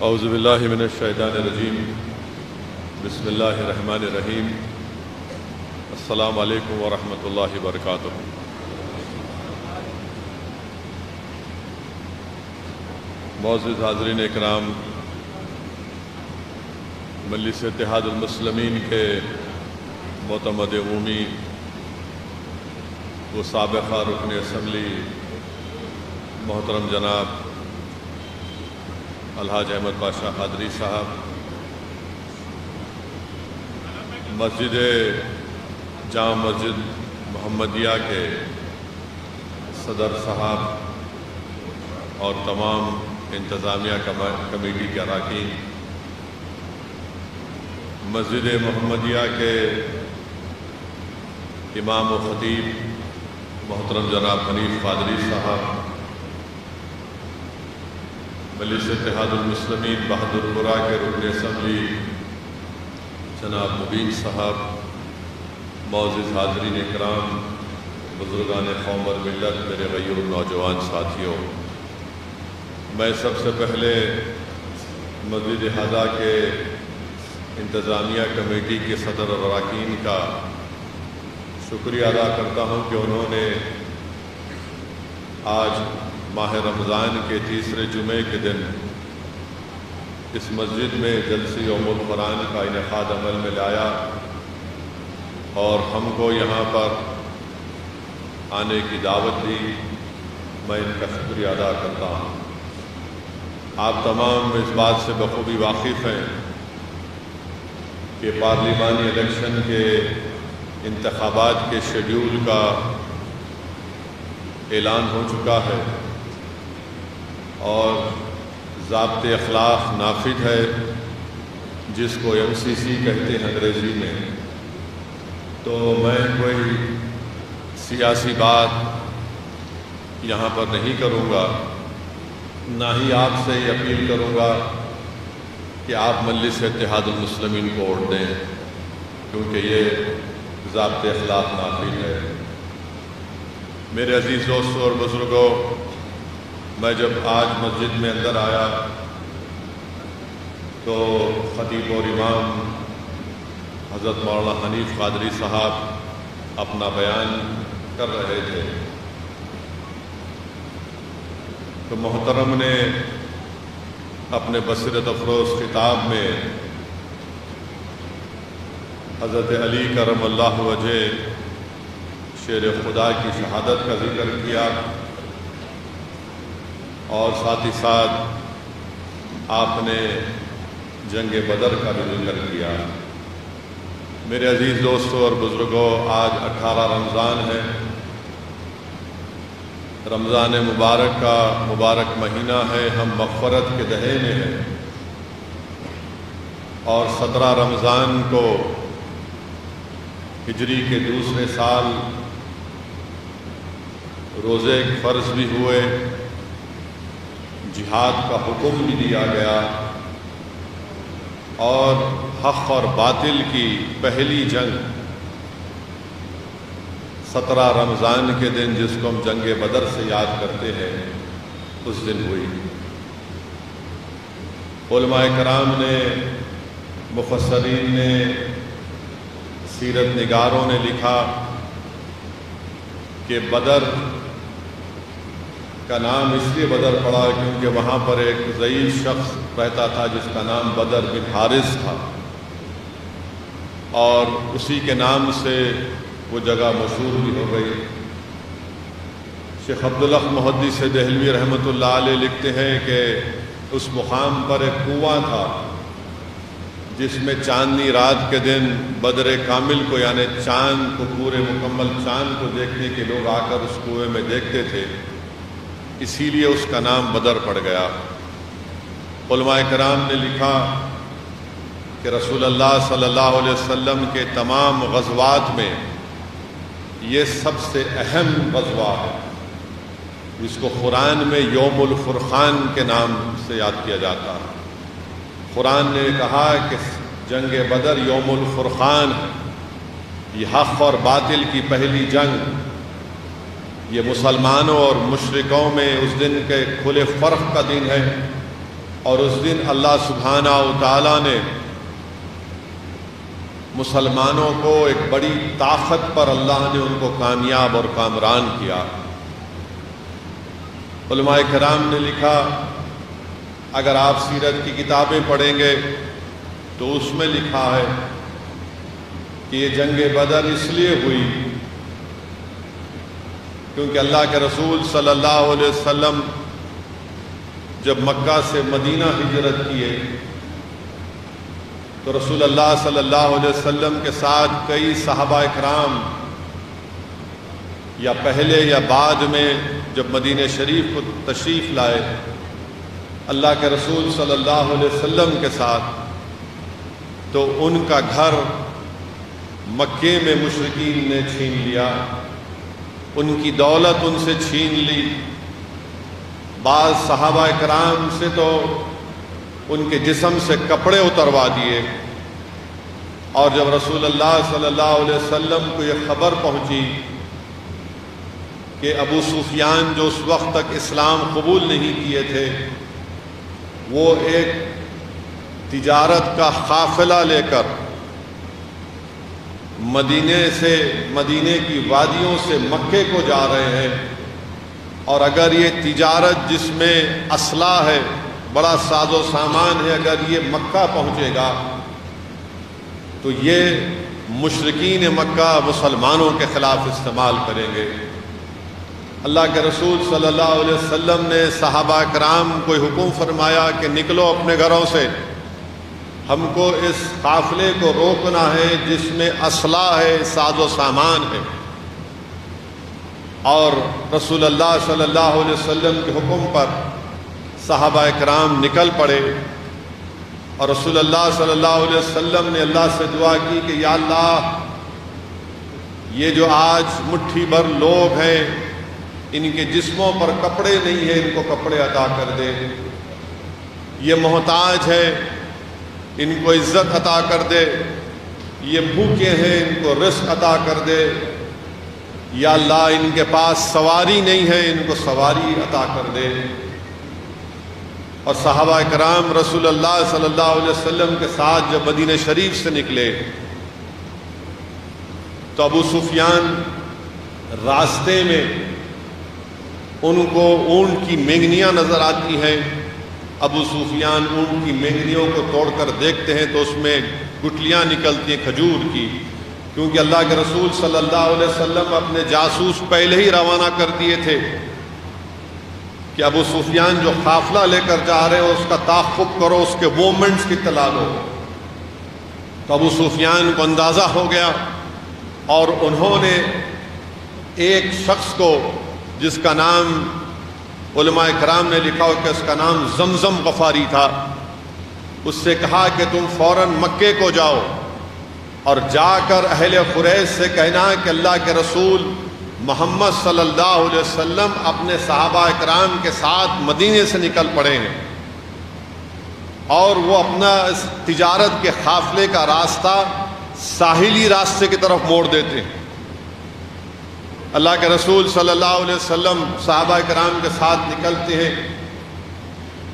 اعوذ باللہ من الشیطان الرجیم بسم اللہ الرحمن الرحیم السلام علیکم ورحمۃ اللہ وبرکاتہ۔ معزز حاضرین اکرام، مجلس اتحاد المسلمین کے معتمد عمومی و سابقہ رکن اسمبلی محترم جناب الحاج احمد پاشا قادری صاحب، مسجد جامع مسجد محمدیہ کے صدر صاحب اور تمام انتظامیہ کمیٹی کے اراکین، مسجد محمدیہ کے امام و خطیب محترم جناب حنیف قادری صاحب، مجلس اتحاد المسلمین بہادر پورہ کے رکن اسمبلی جناب مبین صاحب، معزز حاضرین اکرام، بزرگان قوم اور ملت، میرے غیر نوجوان ساتھیوں، میں سب سے پہلے مسجد ہذا کے انتظامیہ کمیٹی کے صدر اور اراکین کا شکریہ ادا کرتا ہوں کہ انہوں نے آج ماہ رمضان کے تیسرے جمعے کے دن اس مسجد میں جلسہ یوم القرآن کا انعقاد عمل میں لایا اور ہم کو یہاں پر آنے کی دعوت دی۔ میں ان کا شکریہ ادا کرتا ہوں۔ آپ تمام اس بات سے بخوبی واقف ہیں کہ پارلیمانی الیکشن کے انتخابات کے شیڈول کا اعلان ہو چکا ہے اور ضابط اخلاق نافذ ہے، جس کو MCC کہتے ہیں انگریزی میں۔ تو میں کوئی سیاسی بات یہاں پر نہیں کروں گا، نہ ہی آپ سے یہ اپیل کروں گا کہ آپ مجلس اتحاد المسلمین کو ووٹ دیں، کیونکہ یہ ضابط اخلاق نافذ ہے۔ میرے عزیز دوستوں اور بزرگوں، میں جب آج مسجد میں اندر آیا تو خطیب اور امام حضرت مولانا حنیف قادری صاحب اپنا بیان کر رہے تھے، تو محترم نے اپنے بصیرت افروز خطاب میں حضرت علی کرم اللہ وجہ شیر خدا کی شہادت کا ذکر کیا اور ساتھ ہی ساتھ آپ نے جنگ بدر کا بھی ذکر کیا۔ میرے عزیز دوستوں اور بزرگوں، آج 18 رمضان ہے، رمضان مبارک کا مبارک مہینہ ہے، ہم مغفرت کے دہے میں ہیں اور 17 رمضان کو ہجری کے دوسرے سال روزے فرض بھی ہوئے، جہاد کا حکم بھی دیا گیا اور حق اور باطل کی پہلی جنگ 17 رمضان کے دن، جس کو ہم جنگ بدر سے یاد کرتے ہیں، اس دن ہوئی۔ علماء کرام نے، مفسرین نے، سیرت نگاروں نے لکھا کہ بدر کا نام اس لیے بدر پڑا کیونکہ وہاں پر ایک ضعیف شخص رہتا تھا جس کا نام بدر بن حارث تھا، اور اسی کے نام سے وہ جگہ مشہور بھی ہو گئی۔ شیخ عبدالحق محدث دہلوی رحمۃ اللہ علیہ لکھتے ہیں کہ اس مقام پر ایک کنواں تھا جس میں چاندنی رات کے دن بدر کامل کو، یعنی چاند کو، پورے مکمل چاند کو دیکھنے کے لوگ آ کر اس کنویں میں دیکھتے تھے، اسی لیے اس کا نام بدر پڑ گیا۔ علماء کرام نے لکھا کہ رسول اللہ صلی اللہ علیہ وسلم کے تمام غزوات میں یہ سب سے اہم غزوہ ہے، جس کو قرآن میں یوم الفرقان کے نام سے یاد کیا جاتا ہے۔ قرآن نے کہا کہ جنگ بدر یوم الفرقان ہے، یہ حق اور باطل کی پہلی جنگ، یہ مسلمانوں اور مشرکوں میں اس دن کے کھلے فرق کا دن ہے، اور اس دن اللہ سبحانہ و تعالیٰ نے مسلمانوں کو ایک بڑی طاقت پر اللہ نے ان کو کامیاب اور کامران کیا۔ علماء کرام نے لکھا، اگر آپ سیرت کی کتابیں پڑھیں گے تو اس میں لکھا ہے کہ یہ جنگ بدر اس لیے ہوئی کیونکہ اللہ کے رسول صلی اللہ علیہ وسلم جب مکہ سے مدینہ ہجرت کیے تو رسول اللہ صلی اللہ علیہ وسلم کے ساتھ کئی صحابہ اکرام یا پہلے یا بعد میں جب مدینہ شریف کو تشریف لائے اللہ کے رسول صلی اللہ علیہ وسلم کے ساتھ، تو ان کا گھر مکے میں مشرکین نے چھین لیا، ان کی دولت ان سے چھین لی۔ بعض صحابہ کرام سے تو ان کے جسم سے کپڑے اتروا دیے، اور جب رسول اللہ صلی اللہ علیہ وسلم کو یہ خبر پہنچی کہ ابو سفیان جو اس وقت تک اسلام قبول نہیں کیے تھے، وہ ایک تجارت کا قافلہ لے کر مدینے کی وادیوں سے مکے کو جا رہے ہیں، اور اگر یہ تجارت جس میں اسلحہ ہے، بڑا ساز و سامان ہے، اگر یہ مکہ پہنچے گا تو یہ مشرکین مکہ مسلمانوں کے خلاف استعمال کریں گے۔ اللہ کے رسول صلی اللہ علیہ وسلم نے صحابہ کرام کو حکم فرمایا کہ نکلو اپنے گھروں سے، ہم کو اس قافلے کو روکنا ہے جس میں اسلحہ ہے، ساز و سامان ہے۔ اور رسول اللہ صلی اللہ علیہ وسلم کے حکم پر صحابہ کرام نکل پڑے، اور رسول اللہ صلی اللہ علیہ وسلم نے اللہ سے دعا کی کہ یا اللہ، یہ جو آج مٹھی بھر لوگ ہیں ان کے جسموں پر کپڑے نہیں ہیں، ان کو کپڑے عطا کر دے، یہ محتاج ہے ان کو عزت عطا کر دے، یہ بھوکے ہیں ان کو رزق عطا کر دے، یا اللہ ان کے پاس سواری نہیں ہے ان کو سواری عطا کر دے۔ اور صحابہ کرام رسول اللہ صلی اللہ علیہ وسلم کے ساتھ جب مدینہ شریف سے نکلے تو ابو سفیان راستے میں ان کو اونٹ کی مینگنیاں نظر آتی ہیں۔ ابو سفیان اونٹ کی مینگنیوں کو توڑ کر دیکھتے ہیں تو اس میں گٹلیاں نکلتی ہیں کھجور کی، کیونکہ اللہ کے رسول صلی اللہ علیہ وسلم اپنے جاسوس پہلے ہی روانہ کر دیے تھے کہ ابو سفیان جو قافلہ لے کر جا رہے ہو اس کا تعاقب کرو، اس کے موومنٹس کی اطلاع لو۔ تو ابو سفیان کو اندازہ ہو گیا، اور انہوں نے ایک شخص کو جس کا نام علماء کرام نے لکھا ہو کہ اس کا نام زمزم غفاری تھا، اس سے کہا کہ تم فوراً مکے کو جاؤ اور جا کر اہل قریش سے کہنا کہ اللہ کے رسول محمد صلی اللہ علیہ وسلم اپنے صحابہ کرام کے ساتھ مدینے سے نکل پڑے ہیں، اور وہ اپنا اس تجارت کے قافلے کا راستہ ساحلی راستے کی طرف موڑ دیتے ہیں۔ اللہ کے رسول صلی اللہ علیہ وسلم صحابہ کرام کے ساتھ نکلتے ہیں،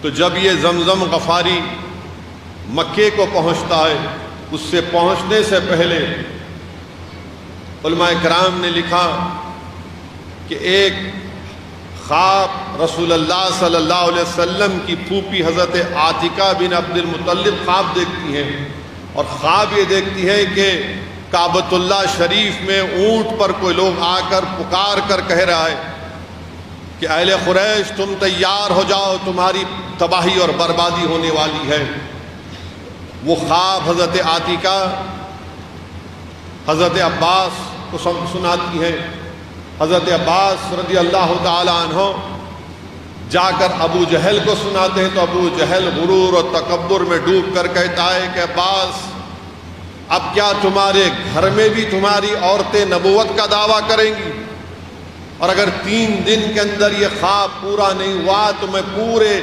تو جب یہ زمزم غفاری مکے کو پہنچتا ہے، اس سے پہنچنے سے پہلے علماء کرام نے لکھا کہ ایک خواب رسول اللہ صلی اللہ علیہ وسلم کی پھوپھی حضرت عاتکہ بن عبد المطلب خواب دیکھتی ہیں، اور خواب یہ دیکھتی ہے کہ کعبۃ اللہ شریف میں اونٹ پر کوئی لوگ آ کر پکار کر کہہ رہا ہے کہ اہل قریش تم تیار ہو جاؤ، تمہاری تباہی اور بربادی ہونے والی ہے۔ وہ خواب حضرت عاتکہ حضرت عباس کو سناتی ہے۔ حضرت عباس رضی اللہ تعالی عنہ جا کر ابو جہل کو سناتے ہیں، تو ابو جہل غرور اور تکبر میں ڈوب کر کہتا ہے کہ عباس، اب کیا تمہارے گھر میں بھی تمہاری عورتیں نبوت کا دعویٰ کریں گی؟ اور اگر 3 دن کے اندر یہ خواب پورا نہیں ہوا تو میں پورے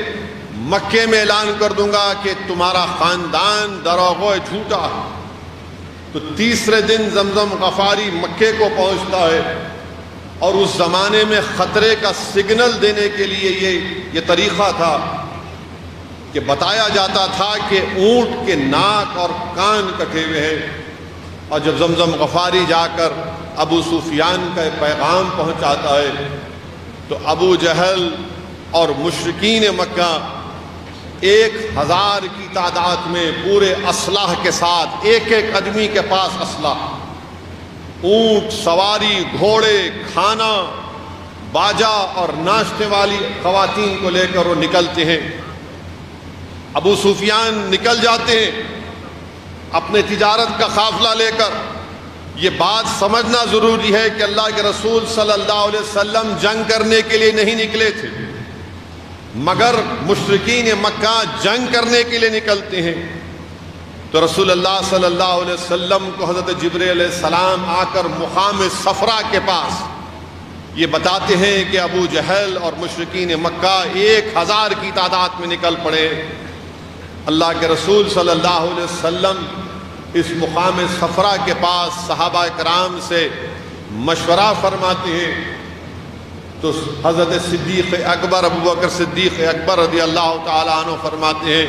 مکے میں اعلان کر دوں گا کہ تمہارا خاندان دروغ جھوٹا ہے۔ تو تیسرے دن زمزم غفاری مکے کو پہنچتا ہے، اور اس زمانے میں خطرے کا سگنل دینے کے لیے یہ طریقہ تھا کہ کہ بتایا جاتا تھا کہ اونٹ کے ناک اور کان کٹے ہوئے ہیں، اور جب زمزم غفاری جا کر ابو سفیان کا پیغام پہنچاتا ہے تو ابو جہل اور مشرکین مکہ 1000 کی تعداد میں پورے اسلحہ کے ساتھ، ایک ایک آدمی کے پاس اسلحہ، اونٹ سواری، گھوڑے، کھانا، باجا اور ناشتے والی خواتین کو لے کر وہ نکلتے ہیں۔ ابو سفیان نکل جاتے ہیں اپنے تجارت کا قافلہ لے کر۔ یہ بات سمجھنا ضروری ہے کہ اللہ کے رسول صلی اللہ علیہ وسلم جنگ کرنے کے لیے نہیں نکلے تھے، مگر مشرکین مکہ جنگ کرنے کے لیے نکلتے ہیں۔ تو رسول اللہ صلی اللہ علیہ وسلم کو حضرت جبرائیل علیہ السلام آ کر مقام صفرا کے پاس یہ بتاتے ہیں کہ ابو جہل اور مشرکین مکہ 1000 کی تعداد میں نکل پڑے۔ اللہ کے رسول صلی اللہ علیہ وسلم اس مقام صفرا کے پاس صحابہ کرام سے مشورہ فرماتے ہیں تو حضرت صدیق اکبر ابو بکر صدیق اکبر رضی اللہ تعالیٰ عنہ فرماتے ہیں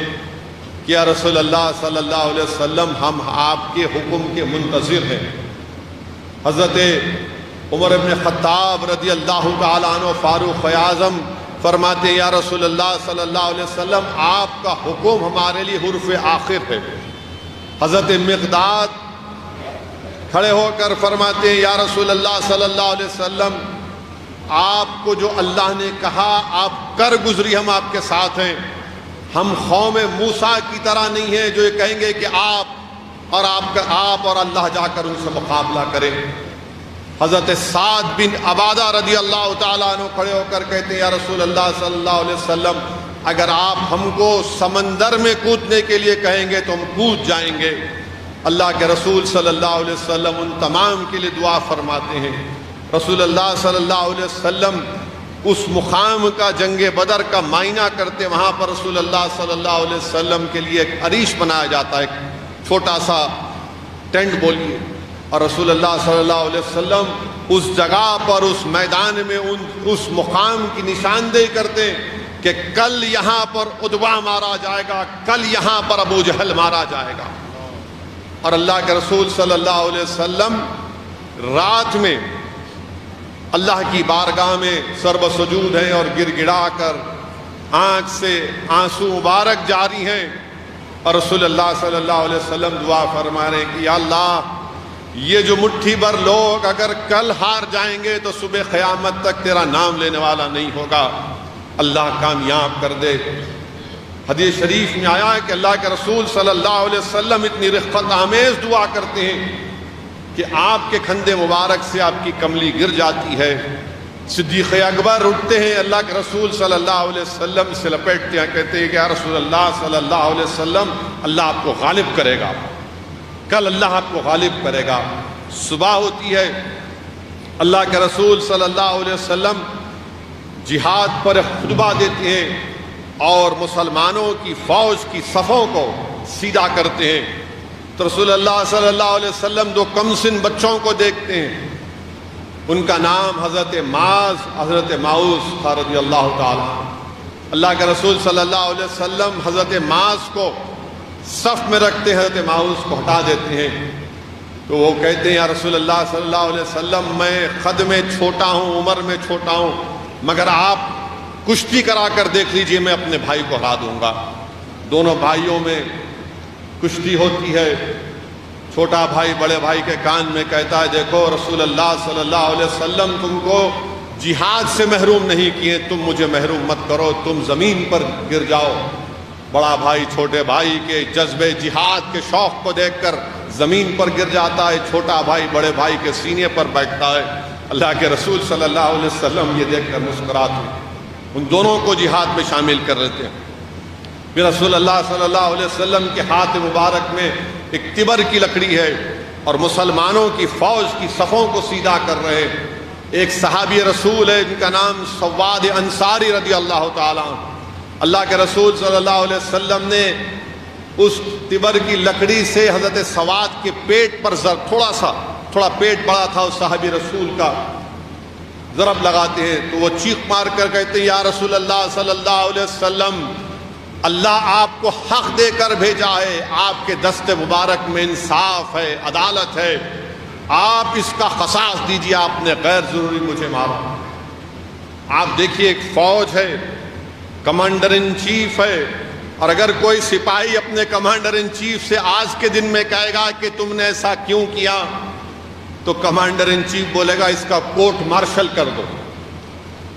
کہ یا رسول اللہ صلی اللہ علیہ وسلم ہم آپ کے حکم کے منتظر ہیں۔ حضرت عمر بن خطاب رضی اللہ تعالیٰ عنہ فاروق اعظم فرماتے ہیں یا رسول اللہ صلی اللہ علیہ وسلم آپ کا حکم ہمارے لیے حرف آخر ہے۔ حضرت مقداد کھڑے ہو کر فرماتے ہیں یا رسول اللہ صلی اللہ علیہ وسلم آپ کو جو اللہ نے کہا آپ کر گزری، ہم آپ کے ساتھ ہیں۔ ہم قوم موسیٰ کی طرح نہیں ہیں جو یہ کہیں گے کہ آپ اور اللہ جا کر ان سے مقابلہ کریں۔ حضرت سعد بن عبادہ رضی اللہ تعالیٰ عنہ کھڑے ہو کر کہتے ہیں یا رسول اللہ صلی اللہ علیہ وسلم اگر آپ ہم کو سمندر میں کودنے کے لیے کہیں گے تو ہم کود جائیں گے۔ اللہ کے رسول صلی اللہ علیہ وسلم ان تمام کے لیے دعا فرماتے ہیں۔ رسول اللہ صلی اللہ علیہ وسلم اس مقام کا جنگ بدر کا معائنہ کرتے، وہاں پر رسول اللہ صلی اللہ علیہ وسلم کے لیے ایک عریش بنایا جاتا ہے، ایک چھوٹا سا ٹینٹ بولیے، اور رسول اللہ صلی اللہ علیہ وسلم اس جگہ پر اس میدان میں اس مقام کی نشاندہی کرتے کہ کل یہاں پر عتبہ مارا جائے گا، کل یہاں پر ابو جہل مارا جائے گا۔ اور اللہ کے رسول صلی اللہ علیہ وسلم رات میں اللہ کی بارگاہ میں سرب سجود ہیں اور گر گڑا کر آنکھ سے آنسو مبارک جاری ہیں، اور رسول اللہ صلی اللہ علیہ وسلم دعا فرما رہے ہیں کہ یا اللہ یہ جو مٹھی بھر لوگ اگر کل ہار جائیں گے تو صبح قیامت تک تیرا نام لینے والا نہیں ہوگا، اللہ کامیاب کر دے۔ حدیث شریف میں آیا ہے کہ اللہ کے رسول صلی اللہ علیہ وسلم اتنی رفقت آمیز دعا کرتے ہیں کہ آپ کے کھندے مبارک سے آپ کی کملی گر جاتی ہے۔ صدیق اکبر اٹھتے ہیں، اللہ کے رسول صلی اللہ علیہ وسلم سے لپیٹتے ہیں، کہتے ہیں کہ یا رسول اللہ صلی اللہ علیہ وسلم اللہ آپ کو غالب کرے گا، کل اللہ آپ کو غالب کرے گا۔ صبح ہوتی ہے، اللہ کے رسول صلی اللہ علیہ وسلم جہاد پر خطبہ دیتے ہیں اور مسلمانوں کی فوج کی صفوں کو سیدھا کرتے ہیں، تو رسول اللہ صلی اللہ علیہ وسلم دو کم سن بچوں کو دیکھتے ہیں، ان کا نام حضرت معاذ حضرت معوذ تھا رضی اللہ تعالیٰ۔ اللہ کے رسول صلی اللہ علیہ وسلم حضرت معاذ کو صف میں رکھتے ہیں، حضرت معوذ کو ہٹا دیتے ہیں، تو وہ کہتے ہیں یا رسول اللہ صلی اللہ علیہ وسلم میں قد میں چھوٹا ہوں، عمر میں چھوٹا ہوں، مگر آپ کشتی کرا کر دیکھ لیجئے میں اپنے بھائی کو ہرا دوں گا۔ دونوں بھائیوں میں کشتی ہوتی ہے، چھوٹا بھائی بڑے بھائی کے کان میں کہتا ہے دیکھو رسول اللہ صلی اللہ علیہ وسلم تم کو جہاد سے محروم نہیں کیے، تم مجھے محروم مت کرو، تم زمین پر گر جاؤ۔ بڑا بھائی چھوٹے بھائی کے جذبے جہاد کے شوق کو دیکھ کر زمین پر گر جاتا ہے، چھوٹا بھائی بڑے بھائی کے سینے پر بیٹھتا ہے۔ اللہ کے رسول صلی اللہ علیہ وسلم یہ دیکھ کر مسکراتے ہیں، ان دونوں کو جہاد میں شامل کر لیتے ہیں۔ پھر رسول اللہ صلی اللہ علیہ وسلم کے ہاتھ مبارک میں ایک تبر کی لکڑی ہے اور مسلمانوں کی فوج کی صفوں کو سیدھا کر رہے ہیں۔ ایک صحابی رسول ہے جن کا نام سواد انصاری رضی اللہ تعالیٰ عنہ، اللہ کے رسول صلی اللہ علیہ وسلم نے اس تبر کی لکڑی سے حضرت سواد کے پیٹ پر تھوڑا پیٹ بڑا تھا اس صحابی رسول کا، ضرب لگاتے ہیں تو وہ چیخ مار کر کہتے ہیں یا رسول اللہ صلی اللہ علیہ وسلم اللہ آپ کو حق دے کر بھیجا ہے، آپ کے دست مبارک میں انصاف ہے، عدالت ہے، آپ اس کا قصاص دیجیے، آپ نے غیر ضروری مجھے مارا۔ آپ دیکھیے ایک فوج ہے، کمانڈر ان چیف ہے، اور اگر کوئی سپاہی اپنے کمانڈر ان چیف سے آج کے دن میں کہے گا کہ تم نے ایسا کیوں کیا، تو کمانڈر ان چیف بولے گا اس کا کورٹ مارشل کر دو۔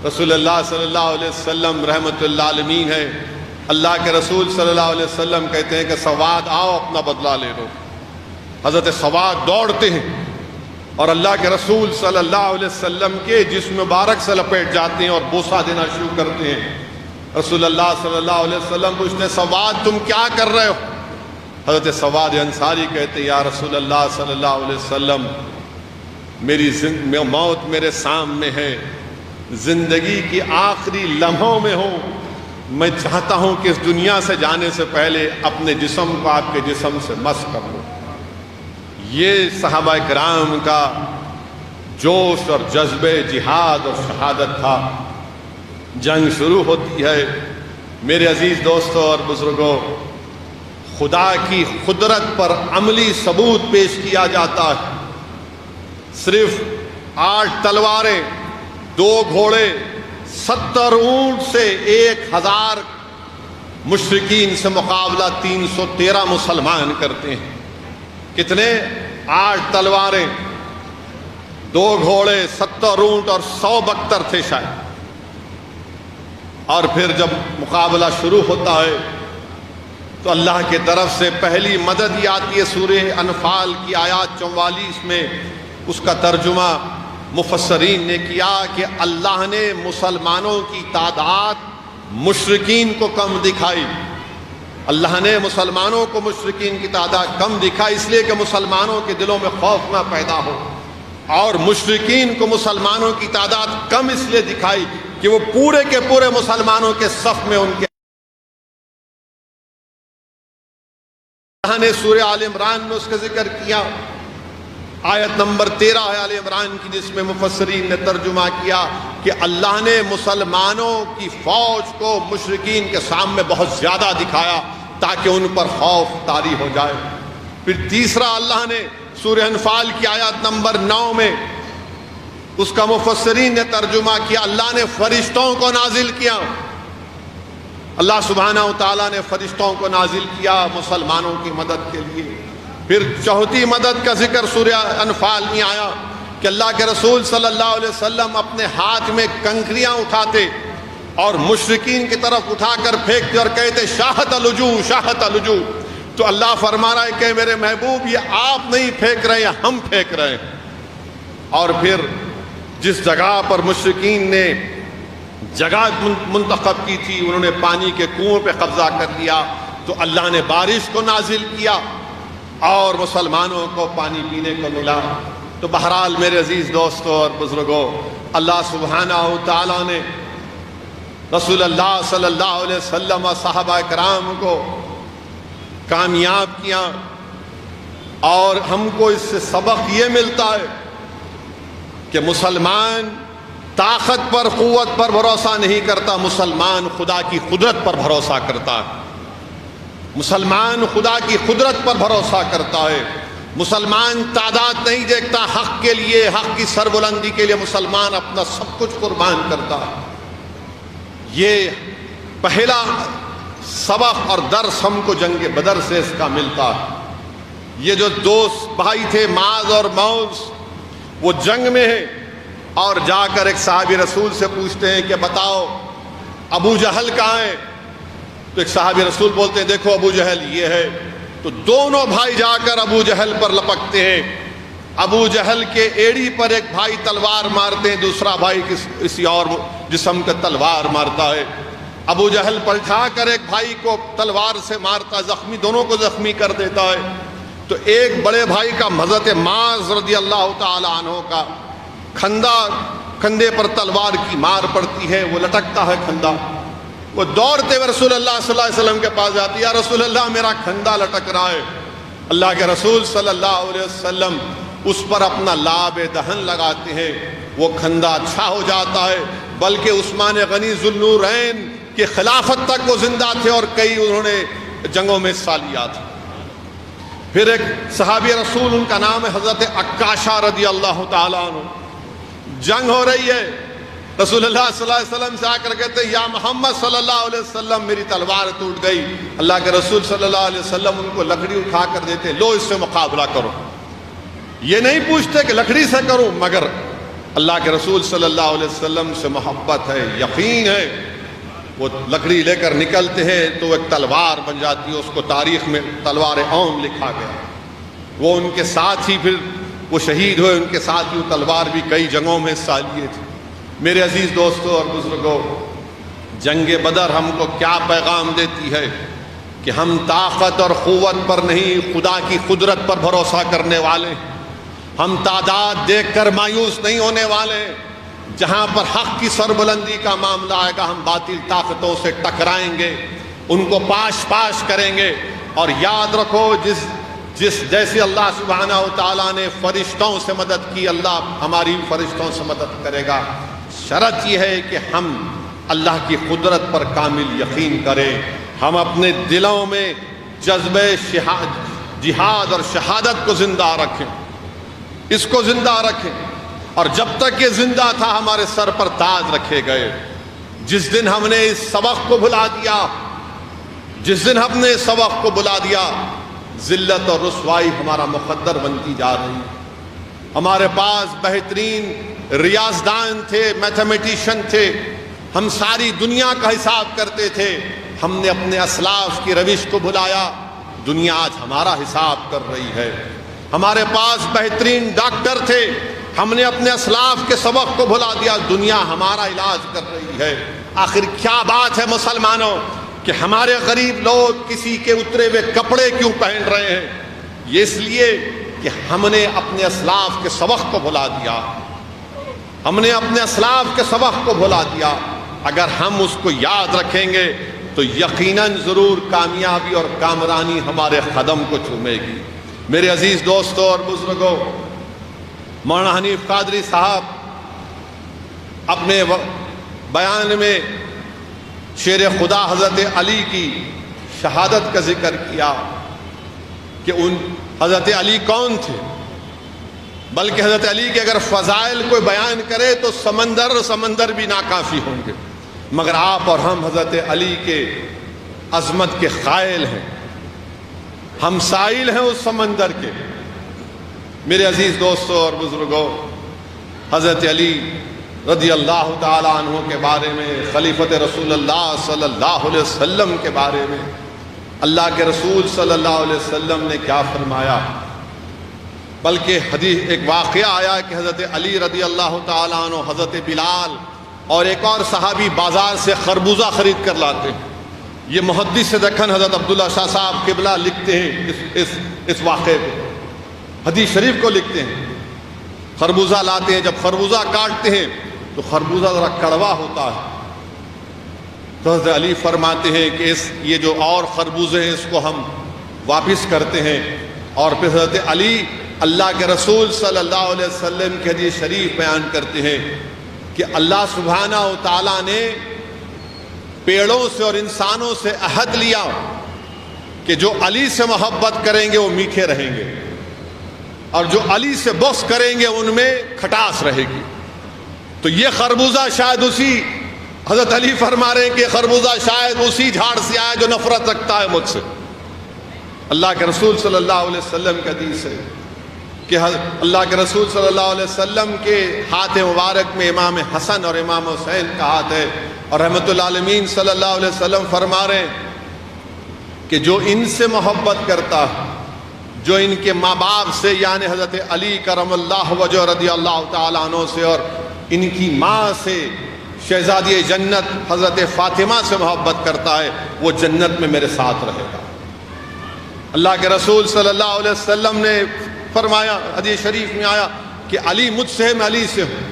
رسول اللہ صلی اللہ علیہ وسلم رحمت اللہ عالمین ہے، اللہ کے رسول صلی اللہ علیہ وسلم کہتے ہیں کہ سواد آؤ اپنا بدلہ لے لو۔ حضرت سواد دوڑتے ہیں اور اللہ کے رسول صلی اللہ علیہ وسلم کے جسم مبارک سے لپیٹ جاتے ہیں اور بوسہ دینا شروع کرتے ہیں۔ رسول اللہ صلی اللہ علیہ وسلم پوچھتے ہیں سواد تم کیا کر رہے ہو؟ حضرت سواد انصاری کہتے ہیں یا رسول اللہ صلی اللہ علیہ وسلم میری موت میرے سامنے ہے، زندگی کی آخری لمحوں میں ہوں، میں چاہتا ہوں کہ اس دنیا سے جانے سے پہلے اپنے جسم کو آپ کے جسم سے مس کر لوں۔ یہ صحابہ کرام کا جوش اور جذبے جہاد اور شہادت تھا۔ جنگ شروع ہوتی ہے، میرے عزیز دوستوں اور بزرگوں، خدا کی قدرت پر عملی ثبوت پیش کیا جاتا ہے۔ صرف 8 تلواریں، 2 گھوڑے، 70 اونٹ سے 1000 مشرکین سے مقابلہ 313 مسلمان کرتے ہیں۔ کتنے؟ 8 تلواریں، 2 گھوڑے، 70 اونٹ اور 100 بختر تھے شاید۔ اور پھر جب مقابلہ شروع ہوتا ہے تو اللہ کی طرف سے پہلی مدد یہ آتی ہے۔ سورہ انفال کی آیات 44 میں اس کا ترجمہ مفسرین نے کیا کہ اللہ نے مسلمانوں کی تعداد مشرکین کو کم دکھائی۔ اللہ نے مسلمانوں کو مشرکین کی تعداد کم دکھائی اس لیے کہ مسلمانوں کے دلوں میں خوف نہ پیدا ہو، اور مشرکین کو مسلمانوں کی تعداد کم اس لیے دکھائی کہ وہ پورے کے پورے مسلمانوں کے صف میں ان کے۔ اللہ نے سورہ آل عمران میں اس کا ذکر کیا، آیت نمبر 13 ہے آل عمران کی، جس میں مفسرین نے ترجمہ کیا کہ اللہ نے مسلمانوں کی فوج کو مشرکین کے سامنے بہت زیادہ دکھایا تاکہ ان پر خوف طاری ہو جائے۔ پھر تیسرا اللہ نے سورہ انفال کی آیت نمبر 9 میں اس کا مفسرین نے ترجمہ کیا، اللہ نے فرشتوں کو نازل کیا۔ اللہ سبحانہ و تعالیٰ نے فرشتوں کو نازل کیا مسلمانوں کی مدد کے لیے۔ پھر چوتھی مدد کا ذکر سورہ انفال میں آیا کہ اللہ کے رسول صلی اللہ علیہ وسلم اپنے ہاتھ میں کنکریاں اٹھاتے اور مشرکین کی طرف اٹھا کر پھینکتے اور کہتے شاہت الوجوہ شاہت الوجوہ۔ تو اللہ فرما رہا ہے کہ میرے محبوب یہ آپ نہیں پھینک رہے ہیں، ہم پھینک رہے ہیں۔ اور پھر جس جگہ پر مشرکین نے جگہ منتخب کی تھی انہوں نے پانی کے کنویں پہ قبضہ کر لیا، تو اللہ نے بارش کو نازل کیا اور مسلمانوں کو پانی پینے کو ملا۔ تو بہرحال میرے عزیز دوستوں اور بزرگوں، اللہ سبحانہ و تعالیٰ نے رسول اللہ صلی اللہ علیہ وسلم اور صحابہ کرام کو کامیاب کیا، اور ہم کو اس سے سبق یہ ملتا ہے کہ مسلمان طاقت پر قوت پر بھروسہ نہیں کرتا، مسلمان خدا کی قدرت پر بھروسہ کرتا ہے۔ مسلمان خدا کی قدرت پر بھروسہ کرتا ہے۔ مسلمان تعداد نہیں دیکھتا، حق کے لیے، حق کی سربلندی کے لیے مسلمان اپنا سب کچھ قربان کرتا ہے۔ یہ پہلا سبق اور درس ہم کو جنگ بدر سے اس کا ملتا ہے۔ یہ جو دوست بھائی تھے معاذ اور موز، وہ جنگ میں ہیں اور جا کر ایک صحابی رسول سے پوچھتے ہیں کہ بتاؤ ابو جہل کہاں ہے؟ تو ایک صحابی رسول بولتے ہیں دیکھو ابو جہل یہ ہے۔ تو دونوں بھائی جا کر ابو جہل پر لپکتے ہیں۔ ابو جہل کے ایڑی پر ایک بھائی تلوار مارتے ہیں، دوسرا بھائی کسی اور جسم کا تلوار مارتا ہے۔ ابو جہل پلٹا کر ایک بھائی کو تلوار سے مارتا، زخمی، دونوں کو زخمی کر دیتا ہے۔ تو ایک بڑے بھائی کا حضرت معاذ رضی اللہ تعالی عنہ کا کھندے پر تلوار کی مار پڑتی ہے، وہ لٹکتا ہے کھندا۔ وہ دوڑتے ہوئے رسول اللہ صلی اللہ علیہ وسلم کے پاس جاتی ہے، یا رسول اللہ میرا کھندا لٹک رہا ہے۔ اللہ کے رسول صلی اللہ علیہ وسلم اس پر اپنا لعاب دہن لگاتے ہیں، وہ کھندا اچھا ہو جاتا ہے، بلکہ عثمان غنی ذوالنورین کہ خلافت تک وہ زندہ تھے اور کئی انہوں نے جنگوں میں حصہ لیا تھا۔ پھر ایک صحابی رسول، ان کا نام ہے حضرت عکاشہ رضی اللہ تعالیٰ عنہ، جنگ ہو رہی ہے، رسول اللہ صلی اللہ علیہ وسلم سے آ کر کہتے ہیں یا محمد صلی اللہ علیہ وسلم میری تلوار ٹوٹ گئی۔ اللہ کے رسول صلی اللہ علیہ وسلم ان کو لکڑی اٹھا کر دیتے، لو اس سے مقابلہ کرو۔ یہ نہیں پوچھتے کہ لکڑی سے کروں، مگر اللہ کے رسول صلی اللہ علیہ وسلم سے محبت ہے، یقین ہے، وہ لکڑی لے کر نکلتے ہیں تو وہ ایک تلوار بن جاتی ہے، اس کو تاریخ میں تلوار اون لکھا گیا۔ وہ ان کے ساتھ ہی پھر وہ شہید ہوئے، ان کے ساتھ ہی وہ تلوار بھی کئی جنگوں میں حصہ لیے تھے۔ میرے عزیز دوستوں اور بزرگوں، جنگ بدر ہم کو کیا پیغام دیتی ہے کہ ہم طاقت اور قوت پر نہیں، خدا کی قدرت پر بھروسہ کرنے والے، ہم تعداد دیکھ کر مایوس نہیں ہونے والے۔ جہاں پر حق کی سربلندی کا معاملہ آئے گا ہم باطل طاقتوں سے ٹکرائیں گے، ان کو پاش پاش کریں گے۔ اور یاد رکھو جیسے اللہ سبحانہ و تعالیٰ نے فرشتوں سے مدد کی، اللہ ہماری فرشتوں سے مدد کرے گا۔ شرط یہ ہے کہ ہم اللہ کی قدرت پر کامل یقین کریں، ہم اپنے دلوں میں جذبہ جہاد اور شہادت کو زندہ رکھیں، اس کو زندہ رکھیں۔ اور جب تک یہ زندہ تھا ہمارے سر پر تاج رکھے گئے۔ جس دن ہم نے اس سبق کو بھلا دیا، جس دن ہم نے اس سبق کو بھلا دیا، ذلت اور رسوائی ہمارا مقدر بنتی جا رہی ہے۔ ہمارے پاس بہترین ریاضدان تھے، میتھمیٹیشین تھے، ہم ساری دنیا کا حساب کرتے تھے۔ ہم نے اپنے اسلاف کی روش کو بھلایا، دنیا آج ہمارا حساب کر رہی ہے۔ ہمارے پاس بہترین ڈاکٹر تھے، ہم نے اپنے اسلاف کے سبق کو بھلا دیا، دنیا ہمارا علاج کر رہی ہے۔ آخر کیا بات ہے مسلمانوں کہ ہمارے غریب لوگ کسی کے اترے ہوئے کپڑے کیوں پہن رہے ہیں؟ یہ اس لیے کہ ہم نے اپنے اسلاف کے سبق کو بھلا دیا، ہم نے اپنے اسلاف کے سبق کو بھلا دیا۔ اگر ہم اس کو یاد رکھیں گے تو یقیناً ضرور کامیابی اور کامرانی ہمارے قدم کو چومے گی۔ میرے عزیز دوستوں اور بزرگوں، مولانا حنیف قادری صاحب اپنے بیان میں شیر خدا حضرت علی کی شہادت کا ذکر کیا کہ ان حضرت علی کون تھے، بلکہ حضرت علی کے اگر فضائل کوئی بیان کرے تو سمندر بھی ناکافی ہوں گے، مگر آپ اور ہم حضرت علی کے عظمت کے قائل ہیں، ہم سائل ہیں اس سمندر کے۔ میرے عزیز دوستوں اور بزرگوں، حضرت علی رضی اللہ تعالیٰ عنہ کے بارے میں، خلیفۃ رسول اللہ صلی اللہ علیہ وسلم کے بارے میں اللہ کے رسول صلی اللہ علیہ وسلم نے کیا فرمایا؟ بلکہ حدیث ایک واقعہ آیا کہ حضرت علی رضی اللہ تعالیٰ عنہ، حضرت بلال اور ایک اور صحابی بازار سے خربوزہ خرید کر لاتے ہیں۔ یہ محدث دکن حضرت عبداللہ شاہ صاحب قبلہ لکھتے ہیں اس واقعے کو، حدیث شریف کو لکھتے ہیں۔ خربوزہ لاتے ہیں، جب خربوزہ کاٹتے ہیں تو خربوزہ ذرا کڑوا ہوتا ہے، تو حضرت علی فرماتے ہیں کہ یہ جو اور خربوزے ہیں اس کو ہم واپس کرتے ہیں۔ اور پھر حضرت علی اللہ کے رسول صلی اللہ علیہ وسلم کے حدیث شریف بیان کرتے ہیں کہ اللہ سبحانہ و تعالیٰ نے پیڑوں سے اور انسانوں سے عہد لیا کہ جو علی سے محبت کریں گے وہ میٹھے رہیں گے، اور جو علی سے بغض کریں گے ان میں کھٹاس رہے گی۔ تو یہ خربوزہ شاید اسی، حضرت علی فرما رہے ہیں کہ خربوزہ شاید اسی جھاڑ سے آیا جو نفرت رکھتا ہے مجھ سے۔ اللہ کے رسول صلی اللہ علیہ وسلم کا حدیث ہے کہ اللہ کے رسول صلی اللہ علیہ وسلم کے ہاتھ مبارک میں امام حسن اور امام حسین کا ہاتھ ہے، اور رحمت العالمین صلی اللہ علیہ وسلم فرما رہے ہیں کہ جو ان سے محبت کرتا ہے، جو ان کے ماں باپ سے یعنی حضرت علی کرم اللہ وجہ رضی اللہ تعالیٰ عنہ سے اور ان کی ماں سے شہزادی جنت حضرت فاطمہ سے محبت کرتا ہے، وہ جنت میں میرے ساتھ رہے گا۔ اللہ کے رسول صلی اللہ علیہ وسلم نے فرمایا، حدیث شریف میں آیا کہ علی مجھ سے ہے، میں علی سے ہوں۔